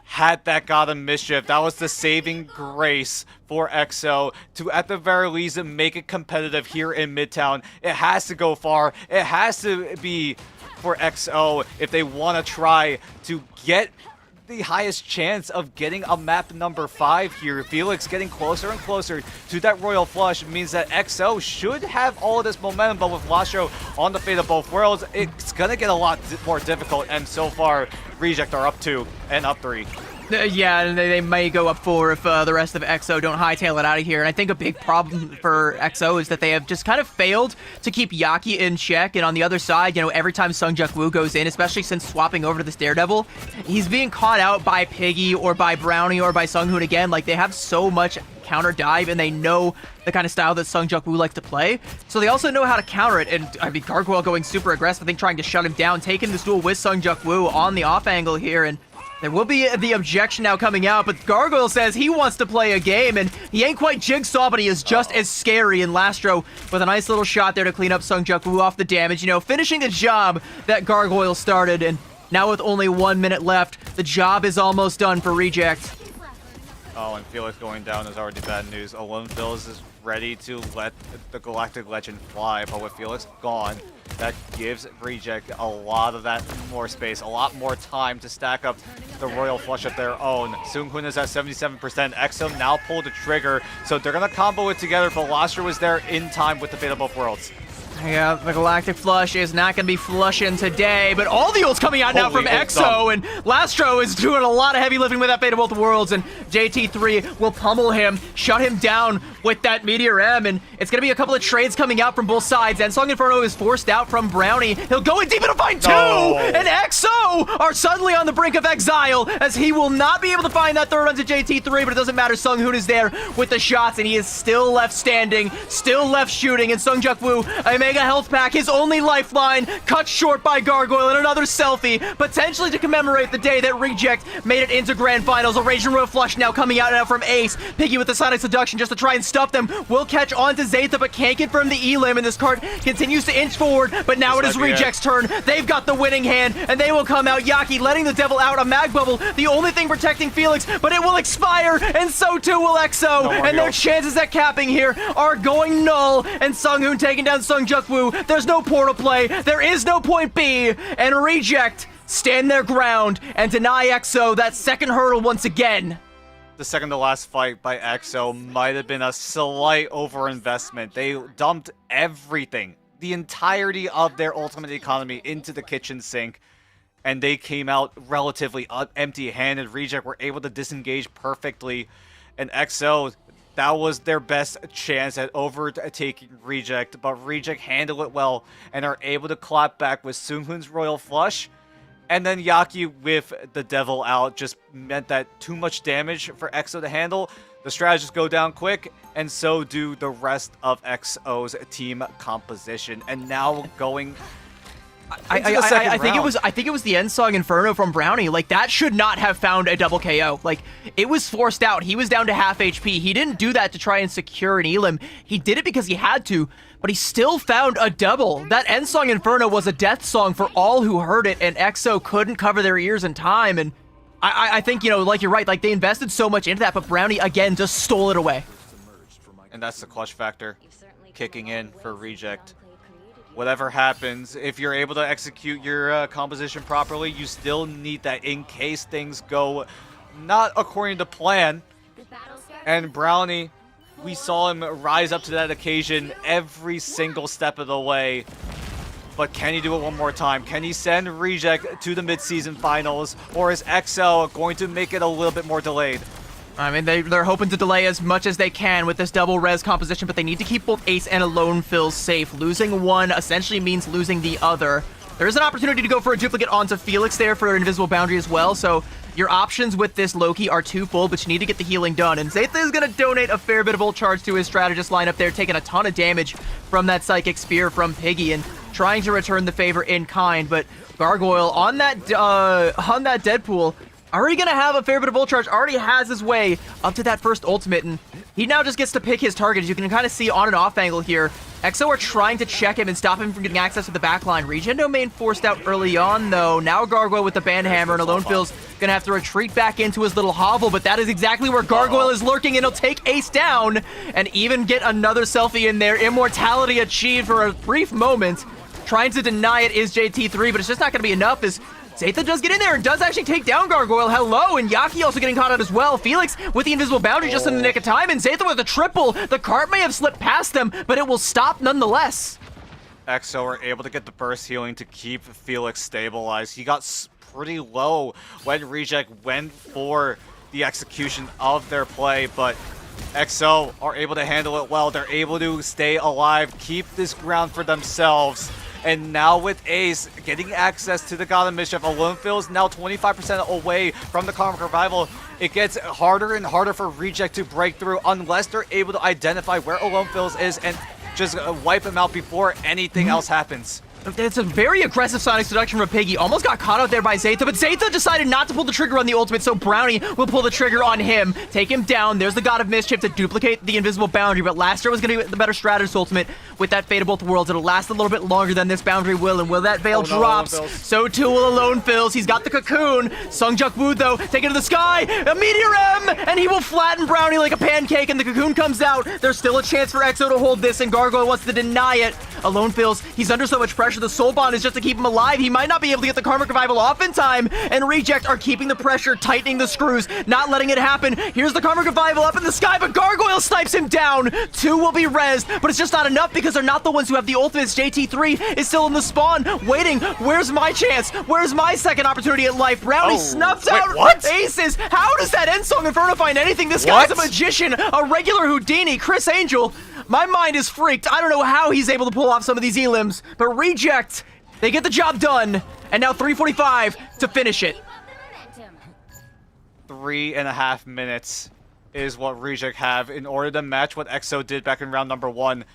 had that Gotham Mischief. That was the saving grace for EXO to, at the very least, make it competitive here in Midtown. It has to go far. It has to be for EXO if they want to try to get the highest chance of getting a map number 5 here. Felix getting closer and closer to that Royal Flush means that EXO should have all of this momentum, but with Lastro on the Fate of Both Worlds, it's gonna get a lot more difficult, and so far, Reject are up 2 and up 3. Yeah, and they may go up 4 if the rest of EXO don't hightail it out of here. And I think a big problem for EXO is that they have just kind of failed to keep Yaki in check. And on the other side, you know, every time Sungjuk Woo goes in, especially since swapping over to this Daredevil, he's being caught out by Piggy or by Brownie or by Sunghoon again. Like, they have so much counter dive, and they know the kind of style that Sungjuk Woo likes to play. So they also know how to counter it. And I mean, Gargoyle going super aggressive, I think trying to shut him down, taking this duel with Sungjuk Woo on the off angle here. And there will be the objection now coming out, but Gargoyle says he wants to play a game, and he ain't quite Jigsaw, but he is just as scary. And Lastro with a nice little shot there to clean up Sungjuk Woo off the damage, you know, finishing the job that Gargoyle started. And now with only 1 minute left, the job is almost done for Reject. Oh, and Felix going down is already bad news. Alone Phils is ready to let the Galactic Legend fly, but with Felix gone, that gives Reject a lot of that more space, a lot more time to stack up the Royal Flush of their own. Sunghoon is at 77%. EXO now pulled the trigger, so they're going to combo it together, but Lastro was there in time with the Fate of Both Worlds. Yeah, the Galactic Flush is not going to be flushing today, but all the ults coming out now from EXO, and Lastro is doing a lot of heavy lifting with that Fate of Both Worlds, and JT3 will pummel him, shut him down with that Meteor M, and it's going to be a couple of trades coming out from both sides, and Song Inferno is forced out from Brownie. He'll go in deep into find 2, and EXO are suddenly on the brink of exile, as he will not be able to find that third onto JT3, but it doesn't matter. Sunghoon is there with the shots, and he is still left standing, still left shooting, and Sungjuk Woo, a mega health pack, his only lifeline, cut short by Gargoyle, and another selfie, potentially to commemorate the day that Reject made it into Grand Finals. A Raging Royal Flush now coming out now from Ace. Piggy with the Sonic Seduction just to try and stuff them. Will catch on to Zeta, but can't confirm the elim, and this card continues to inch forward, but now it is Reject's turn. They've got the winning hand, and they will come out. Yaki letting the Devil out, a mag bubble, the only thing protecting Felix, but it will expire, and so too will EXO, and their chances at capping here are going null, and Sunghoon taking down Sungjuk Woo. There's no portal play, there is no point B, and Reject stand their ground and deny EXO that second hurdle once again. The second to last fight by EXO might have been a slight overinvestment. They dumped everything, the entirety of their ultimate economy into the kitchen sink, and they came out relatively empty-handed. Reject were able to disengage perfectly, and EXO, that was their best chance at overtaking Reject, but Reject handled it well and are able to clap back with Sunghoon's Royal Flush. And then Yaki with the Devil out just meant that too much damage for EXO to handle. The strategists go down quick, and so do the rest of EXO's team composition. And now going I think it was the end song Inferno from Brownie. Like, that should not have found a double KO. Like, it was forced out. He was down to half HP. He didn't do that to try and secure an elim. He did it because he had to, but he still found a double. That end song Inferno was a death song for all who heard it, and EXO couldn't cover their ears in time. And I think, you know, like, you're right, like, they invested so much into that, but Brownie again just stole it away. And that's the clutch factor kicking in for Reject. Whatever happens, if you're able to execute your composition properly, you still need that in case things go not according to plan. And Brownie, we saw him rise up to that occasion every single step of the way. But can he do it one more time? Can he send Reject to the mid-season finals? Or is EXO going to make it a little bit more delayed? I mean, they're hoping to delay as much as they can with this double res composition, but they need to keep both Ace and Alone Phils safe. Losing one essentially means losing the other. There is an opportunity to go for a duplicate onto Felix there for an Invisible Boundary as well, so your options with this Loki are twofold, but you need to get the healing done. And Zeta is going to donate a fair bit of ult charge to his strategist lineup there, taking a ton of damage from that Psychic Spear from Piggy. And trying to return the favor in kind, but Gargoyle on that Deadpool, already gonna have a fair bit of ult charge, already has his way up to that first ultimate, and he now just gets to pick his target. As you can kind of see on and off angle here, EXO are trying to check him and stop him from getting access to the backline. Regen domain forced out early on, though. Now Gargoyle with the Banhammer, and Alonefill's gonna have to retreat back into his little hovel, but that is exactly where Gargoyle is lurking, and he'll take Ace down and even get another selfie in there. Immortality achieved for a brief moment. Trying to deny it is JT3, but it's just not gonna be enough as Zaytha does get in there and does actually take down Gargoyle. Hello, and Yaki also getting caught out as well. Felix with the invisible boundary just in the nick of time, and Zaytha with a triple. The cart may have slipped past them, but it will stop nonetheless. EXO were able to get the burst healing to keep Felix stabilized. He got pretty low when Reject went for the execution of their play, but EXO are able to handle it well. They're able to stay alive, keep this ground for themselves. And now with Ace getting access to the God of Mischief, Alonefil is now 25% away from the Karmic Revival. It gets harder and harder for Reject to break through unless they're able to identify where Alonefil is and just wipe him out before anything else happens. It's a very aggressive Sonic Seduction from Piggy. Almost got caught out there by Zaytha, but Zaytha decided not to pull the trigger on the ultimate, so Brownie will pull the trigger on him, take him down. There's the God of Mischief to duplicate the invisible boundary, but Laster was going to be the better strategist ultimate with that Fate of Both Worlds. It'll last a little bit longer than this boundary will, and will that Veil drops, so too will Alonefil. He's got the Cocoon. Sungjuk Woo, though, take it to the sky, a Meteor M, and he will flatten Brownie like a pancake, and the Cocoon comes out. There's still a chance for EXO to hold this, and Gargoyle wants to deny it. Alonefil, he's under so much pressure. The Soul Bond is just to keep him alive. He might not be able to get the Karmic Revival off in time, and Reject are keeping the pressure, tightening the screws, not letting it happen. Here's the Karmic Revival up in the sky, but Gargoyle snipes him down. 2 will be rezzed, but it's just not enough because they're not the ones who have the ultimates. JT3 is still in the spawn, waiting. Where's my chance? Where's my second opportunity at life? Brownie snuffs out what? Aces. How does that end Song Inferno find anything? This guy's a magician, a regular Houdini. Chris Angel, my mind is freaked. I don't know how he's able to pull off some of these elims, but Reject, they get the job done, and now 3:45 to finish it. 3.5 minutes is what Reject have in order to match what EXO did back in round number 1.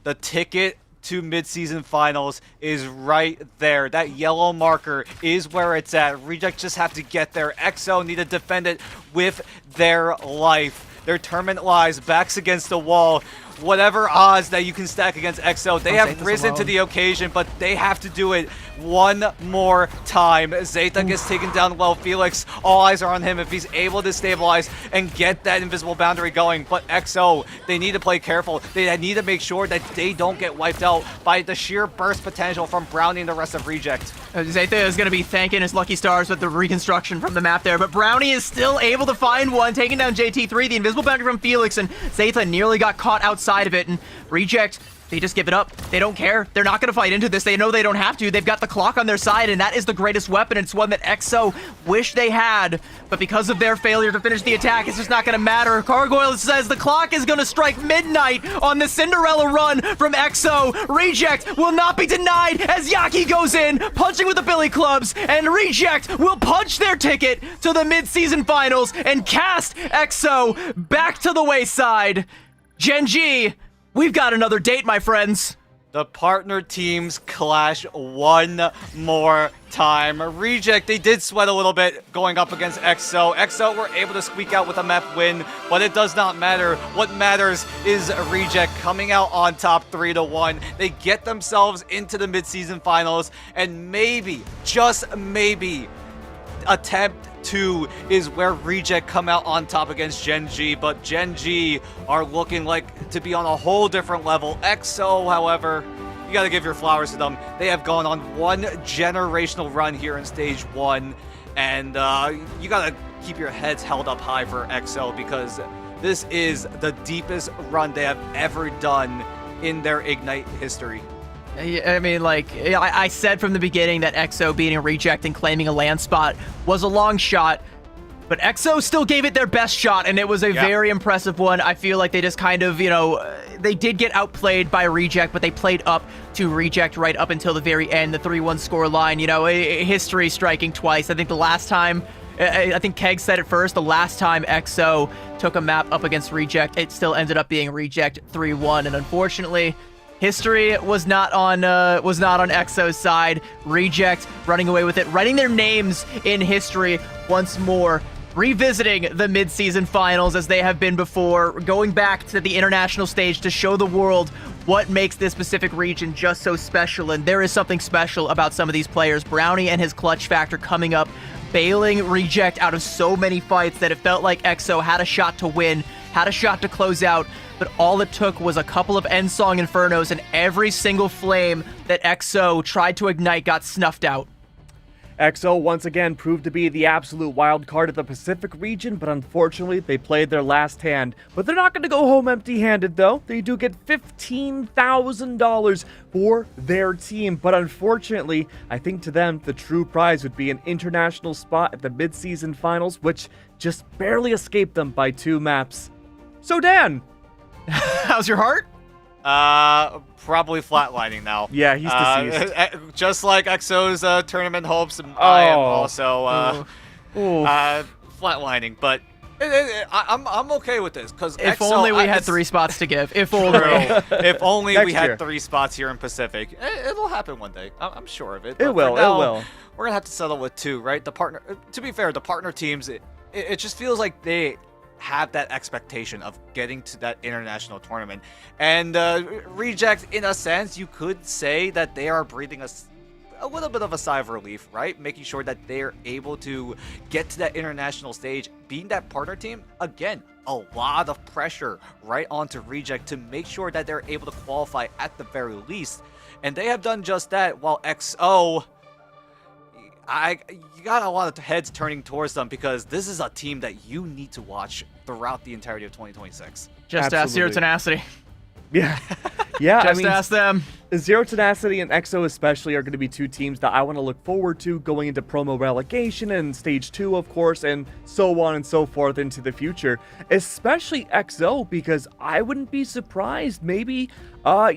The ticket to mid-season finals is right there. That yellow marker is where it's at. Reject just have to get there. EXO need to defend it with their life. Their tournament lies, backs against the wall. Whatever odds that you can stack against EXO, they have risen to the occasion, but they have to do it one more time. Zaytha gets taken down low. Felix, all eyes are on him if he's able to stabilize and get that invisible boundary going. But EXO, they need to play careful. They need to make sure that they don't get wiped out by the sheer burst potential from Brownie and the rest of Reject. Zaytha is going to be thanking his lucky stars with the reconstruction from the map there, but Brownie is still able to find one, taking down JT3, the invisible boundary from Felix, and Zaytha nearly got caught outside of it, and Reject, they just give it up. They don't care. They're not going to fight into this. They know they don't have to. They've got the clock on their side, and that is the greatest weapon. It's one that EXO wish they had, but because of their failure to finish the attack, it's just not going to matter. Gargoyle says the clock is going to strike midnight on the Cinderella run from EXO. Reject will not be denied as Yaki goes in, punching with the billy clubs, and Reject will punch their ticket to the mid-season finals and cast EXO back to the wayside. Gen G, we've got another date, my friends. The partner teams clash one more time. Reject, they did sweat a little bit going up against EXO. EXO were able to squeak out with a map win, but it does not matter. What matters is Reject coming out on top 3-1. They get themselves into the mid-season finals, and maybe, just maybe, attempt 2 is where Reject come out on top against Gen G, but Gen G are looking like to be on a whole different level. EXO, however, you gotta give your flowers to them. They have gone on one generational run here in stage 1, and you gotta keep your heads held up high for EXO because this is the deepest run they have ever done in their Ignite history. I mean, like, I said from the beginning that EXO beating Reject and claiming a land spot was a long shot, but EXO still gave it their best shot, and it was a very impressive one. I feel like they just kind of, you know, they did get outplayed by Reject, but they played up to Reject right up until the very end, the 3-1 score line, you know, history striking twice. I think the last time, I think Keg said it first, the last time EXO took a map up against Reject, it still ended up being Reject 3-1, and unfortunately, History was not on EXO's side. Reject running away with it, writing their names in history once more, revisiting the mid-season finals as they have been before, going back to the international stage to show the world what makes this Pacific region just so special. And there is something special about some of these players. Brownie and his clutch factor coming up, bailing Reject out of so many fights that it felt like EXO had a shot to win, had a shot to close out, but all it took was a couple of end song infernos, and every single flame that EXO tried to ignite got snuffed out. EXO once again proved to be the absolute wild card of the Pacific region, but unfortunately they played their last hand. But they're not going to go home empty-handed though. They do get $15,000 for their team, but unfortunately, I think to them the true prize would be an international spot at the mid-season finals, which just barely escaped them by 2 maps. So Dan! How's your heart? Probably flatlining now. Yeah, he's deceased. Just like EXO's tournament hopes, I am also flatlining. But I'm okay with this because if only we had 3 spots to give. If only. If only Next we had year. 3 spots here in Pacific. It'll happen one day. I'm sure of it. It will. Now, It will. We're gonna have to settle with 2, right? The partner. To be fair, the partner teams. It just feels like they have that expectation of getting to that international tournament. And Reject, in a sense, you could say that they are breathing a little bit of a sigh of relief, right? Making sure that they're able to get to that international stage. Being that partner team, again, a lot of pressure right onto Reject to make sure that they're able to qualify at the very least. And they have done just that, while EXO, you got a lot of heads turning towards them because this is a team that you need to watch throughout the entirety of 2026. Just ask Zero Absolutely. Tenacity. Yeah. Yeah, Just ask them. Zero Tenacity and EXO especially are going to be 2 teams that I want to look forward to going into promo relegation and stage 2, of course, and so on and so forth into the future. Especially EXO, because I wouldn't be surprised. Maybe, I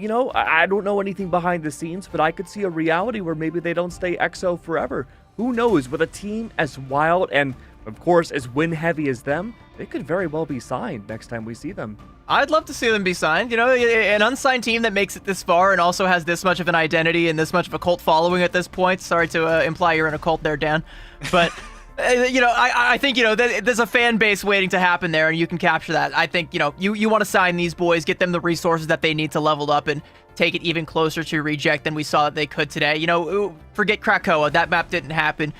don't know anything behind the scenes, but I could see a reality where maybe they don't stay EXO forever. Who knows? With a team as wild and, of course, as win-heavy as them, they could very well be signed next time we see them. I'd love to see them be signed. You know, an unsigned team that makes it this far and also has this much of an identity and this much of a cult following at this point. Sorry to imply you're in a cult there, Dan. But, I think, there's a fan base waiting to happen there, and you can capture that. I think, you want to sign these boys, get them the resources that they need to level up and take it even closer to Reject than we saw that they could today. Forget Krakoa. That map didn't happen.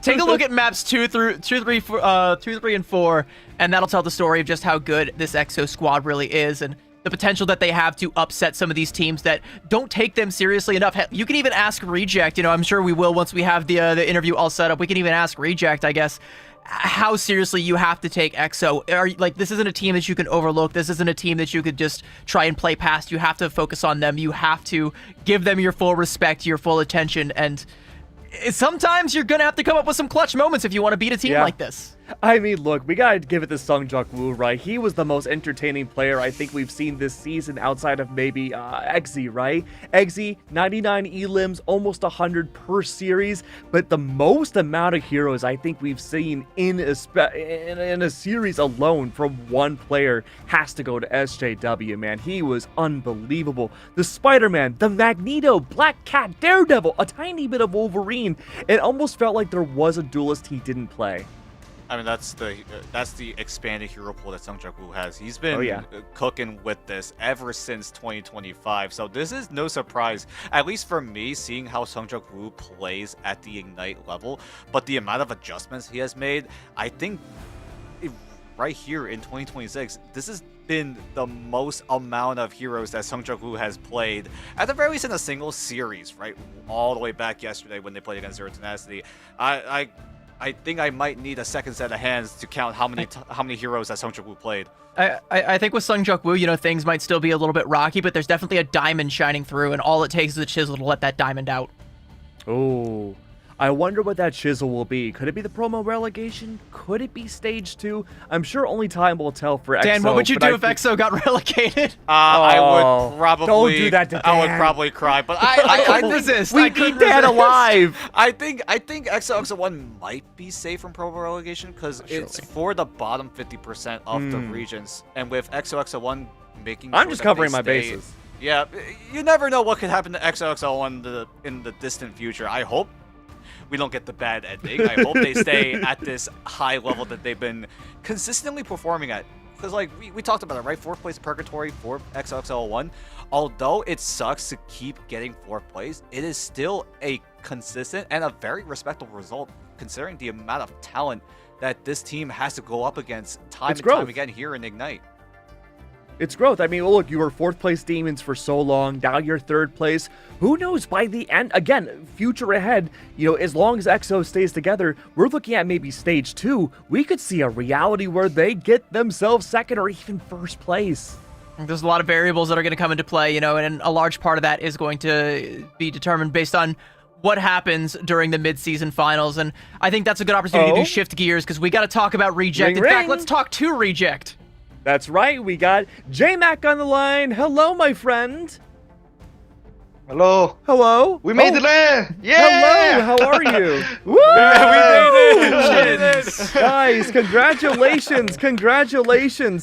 Take a look at maps 2, 3, and 4, and that'll tell the story of just how good this EXO squad really is and the potential that they have to upset some of these teams that don't take them seriously enough. You can even ask Reject. I'm sure we will once we have the interview all set up. We can even ask Reject, I guess, how seriously you have to take EXO. This isn't a team that you can overlook. This isn't a team that you could just try and play past. You have to focus on them. You have to give them your full respect, your full attention, and sometimes you're gonna have to come up with some clutch moments if you want to beat a team like this. I mean, look, we gotta give it to Sungjuk Woo, right? He was the most entertaining player I think we've seen this season outside of maybe Eggsy, right? Eggsy, 99 elims, almost 100 per series, but the most amount of heroes I think we've seen in a series alone from one player has to go to SJW, man. He was unbelievable. The Spider-Man, the Magneto, Black Cat, Daredevil, a tiny bit of Wolverine. It almost felt like there was a duelist he didn't play. I mean, that's the expanded hero pool that Sungjuk Woo has. He's been cooking with this ever since 2025. So this is no surprise, at least for me, seeing how Sungjuk Woo plays at the Ignite level. But the amount of adjustments he has made, I think right here in 2026, this has been the most amount of heroes that Sungjuk Woo has played, at the very least in a single series, right? All the way back yesterday when they played against Zero Tenacity. I think I might need a second set of hands to count how many heroes that Sungjuk Woo played. I think with Sungjuk Woo, things might still be a little bit rocky, but there's definitely a diamond shining through, and all it takes is a chisel to let that diamond out. Oh, I wonder what that chisel will be. Could it be the promo relegation? Could it be stage 2? I'm sure only time will tell for EXO. Dan, what would you do if EXO got relegated? I would probably. Don't do that to Dan. I would probably cry, but I couldn't resist. We need Dan alive. I think EXO-1 might be safe from promo relegation because it's for the bottom 50% of the regions, and with EXO-1 making. I'm sure just that covering they my stay- bases. Yeah, you never know what could happen to XOXO in the distant future. I hope we don't get the bad ending. I hope they stay at this high level that they've been consistently performing at. Because, like, we talked about it, right? 4th place Purgatory for XOXO1. Although it sucks to keep getting 4th place, it is still a consistent and a very respectable result, considering the amount of talent that this team has to go up against time and time again here in Ignite. It's growth. I mean, look, you were 4th place Demons for so long. Now you're 3rd place. Who knows, by the end, again, future ahead, as long as EXO stays together, we're looking at maybe stage 2. We could see a reality where they get themselves 2nd or even 1st place. There's a lot of variables that are going to come into play, and a large part of that is going to be determined based on what happens during the mid-season finals. And I think that's a good opportunity to shift gears because we got to talk about Reject. In fact, let's talk to Reject. That's right, we got J-Mac on the line. Hello, my friend. Hello. Hello. We made it in. Yeah. Hello, how are you? Woo! We made it. Guys, congratulations.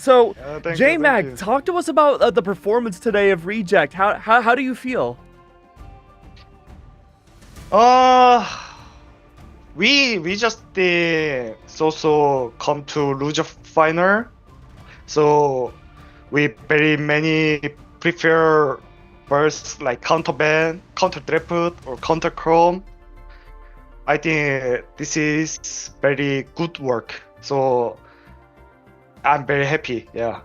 So, J-Mac, talk to us about the performance today of Reject. How do you feel? We just so come to lose a final. So we very many prefer bursts like counter ban, counter draft, or counter chrome. I think this is very good work. So I'm very happy. Yeah.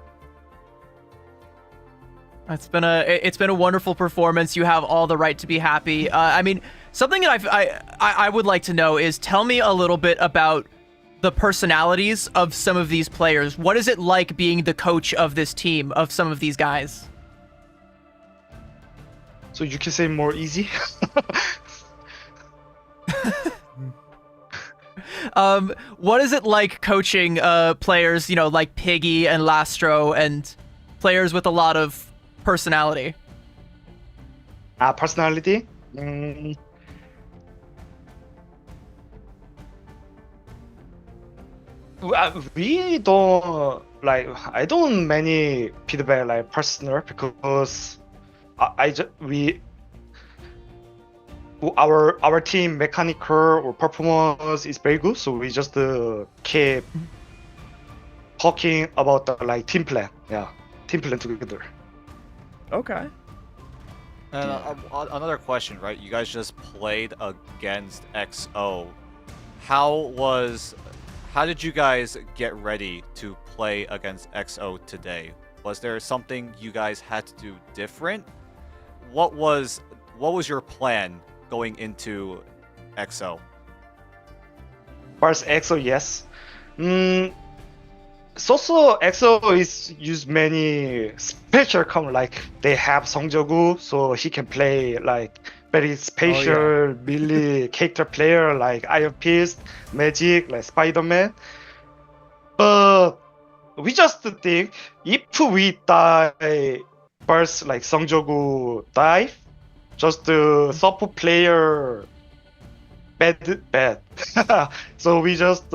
It's been a wonderful performance. You have all the right to be happy. I mean, something that I would like to know is tell me a little bit about the personalities of some of these players. What is it like being the coach of this team, of some of these guys? So you can say more easy. What is it like coaching players, like Piggy and Lastro and players with a lot of personality? Personality? We don't I don't many feedback like personal because our team mechanical or performance is very good, so we just keep talking about the team plan. Yeah, team plan together. Okay. And another question, right? You guys just played against XO. How did you guys get ready to play against XO today? Was there something you guys had to do different? What was your plan going into XO? First EXO, yes. So EXO is use many special come like they have Songjogu, so he can play like very special melee character player like Iron Fist, Magic, like Spider-Man. But we just think if we die first like Songjogu die, just the support player bad. So we just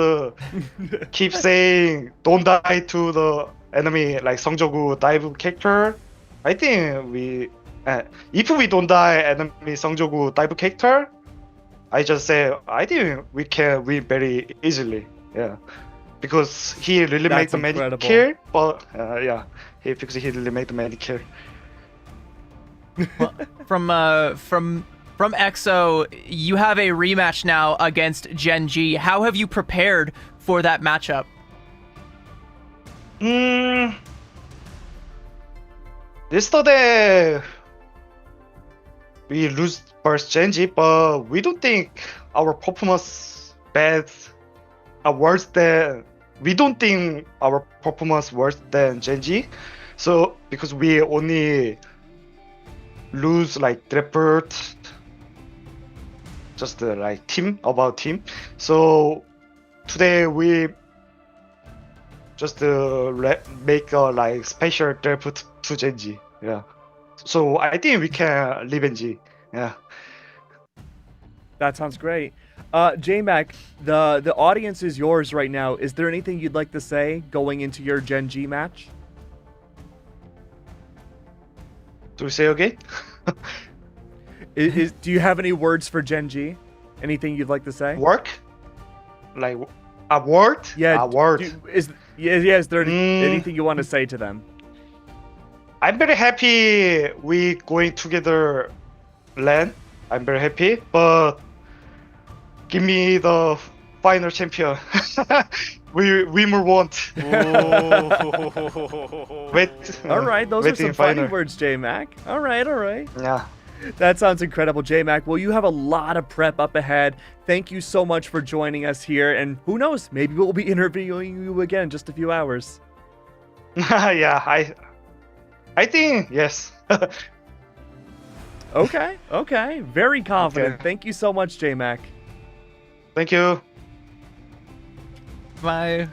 keep saying don't die to the enemy like Songjogu dive character. I think if we don't die enemy Songjogu dive character, I just say I think we can win very easily. Yeah, because he really made the magic kill. But he really made the magic kill. Well, from EXO, you have a rematch now against Gen G. How have you prepared for that matchup? Yesterday we lose first Gen G, but we don't think our performance worse than. We don't think our performance worse than Gen G. So because we only lose like draft, just like team. So today we just make a like special draft to Gen G. Yeah. So I think we can revenge. Yeah. That sounds great. J-Mac, the audience is yours right now. Is there anything you'd like to say going into your Gen G match? Do you say again? Do you have any words for Gen G? Anything you'd like to say? Work? Like a word? Yeah. A word. Is there anything you want to say to them? I'm very happy we going together LAN. I'm very happy, but give me the final champion. we more want. Wait. All right, those are waiting some fighting final. words, J-Mac. All right. Yeah. That sounds incredible, J-Mac. Well, you have a lot of prep up ahead. Thank you so much for joining us here, and who knows, maybe we'll be interviewing you again in just a few hours. Yeah. I think yes. Okay. Very confident. Okay. Thank you so much, J-Mac. Thank you. Bye.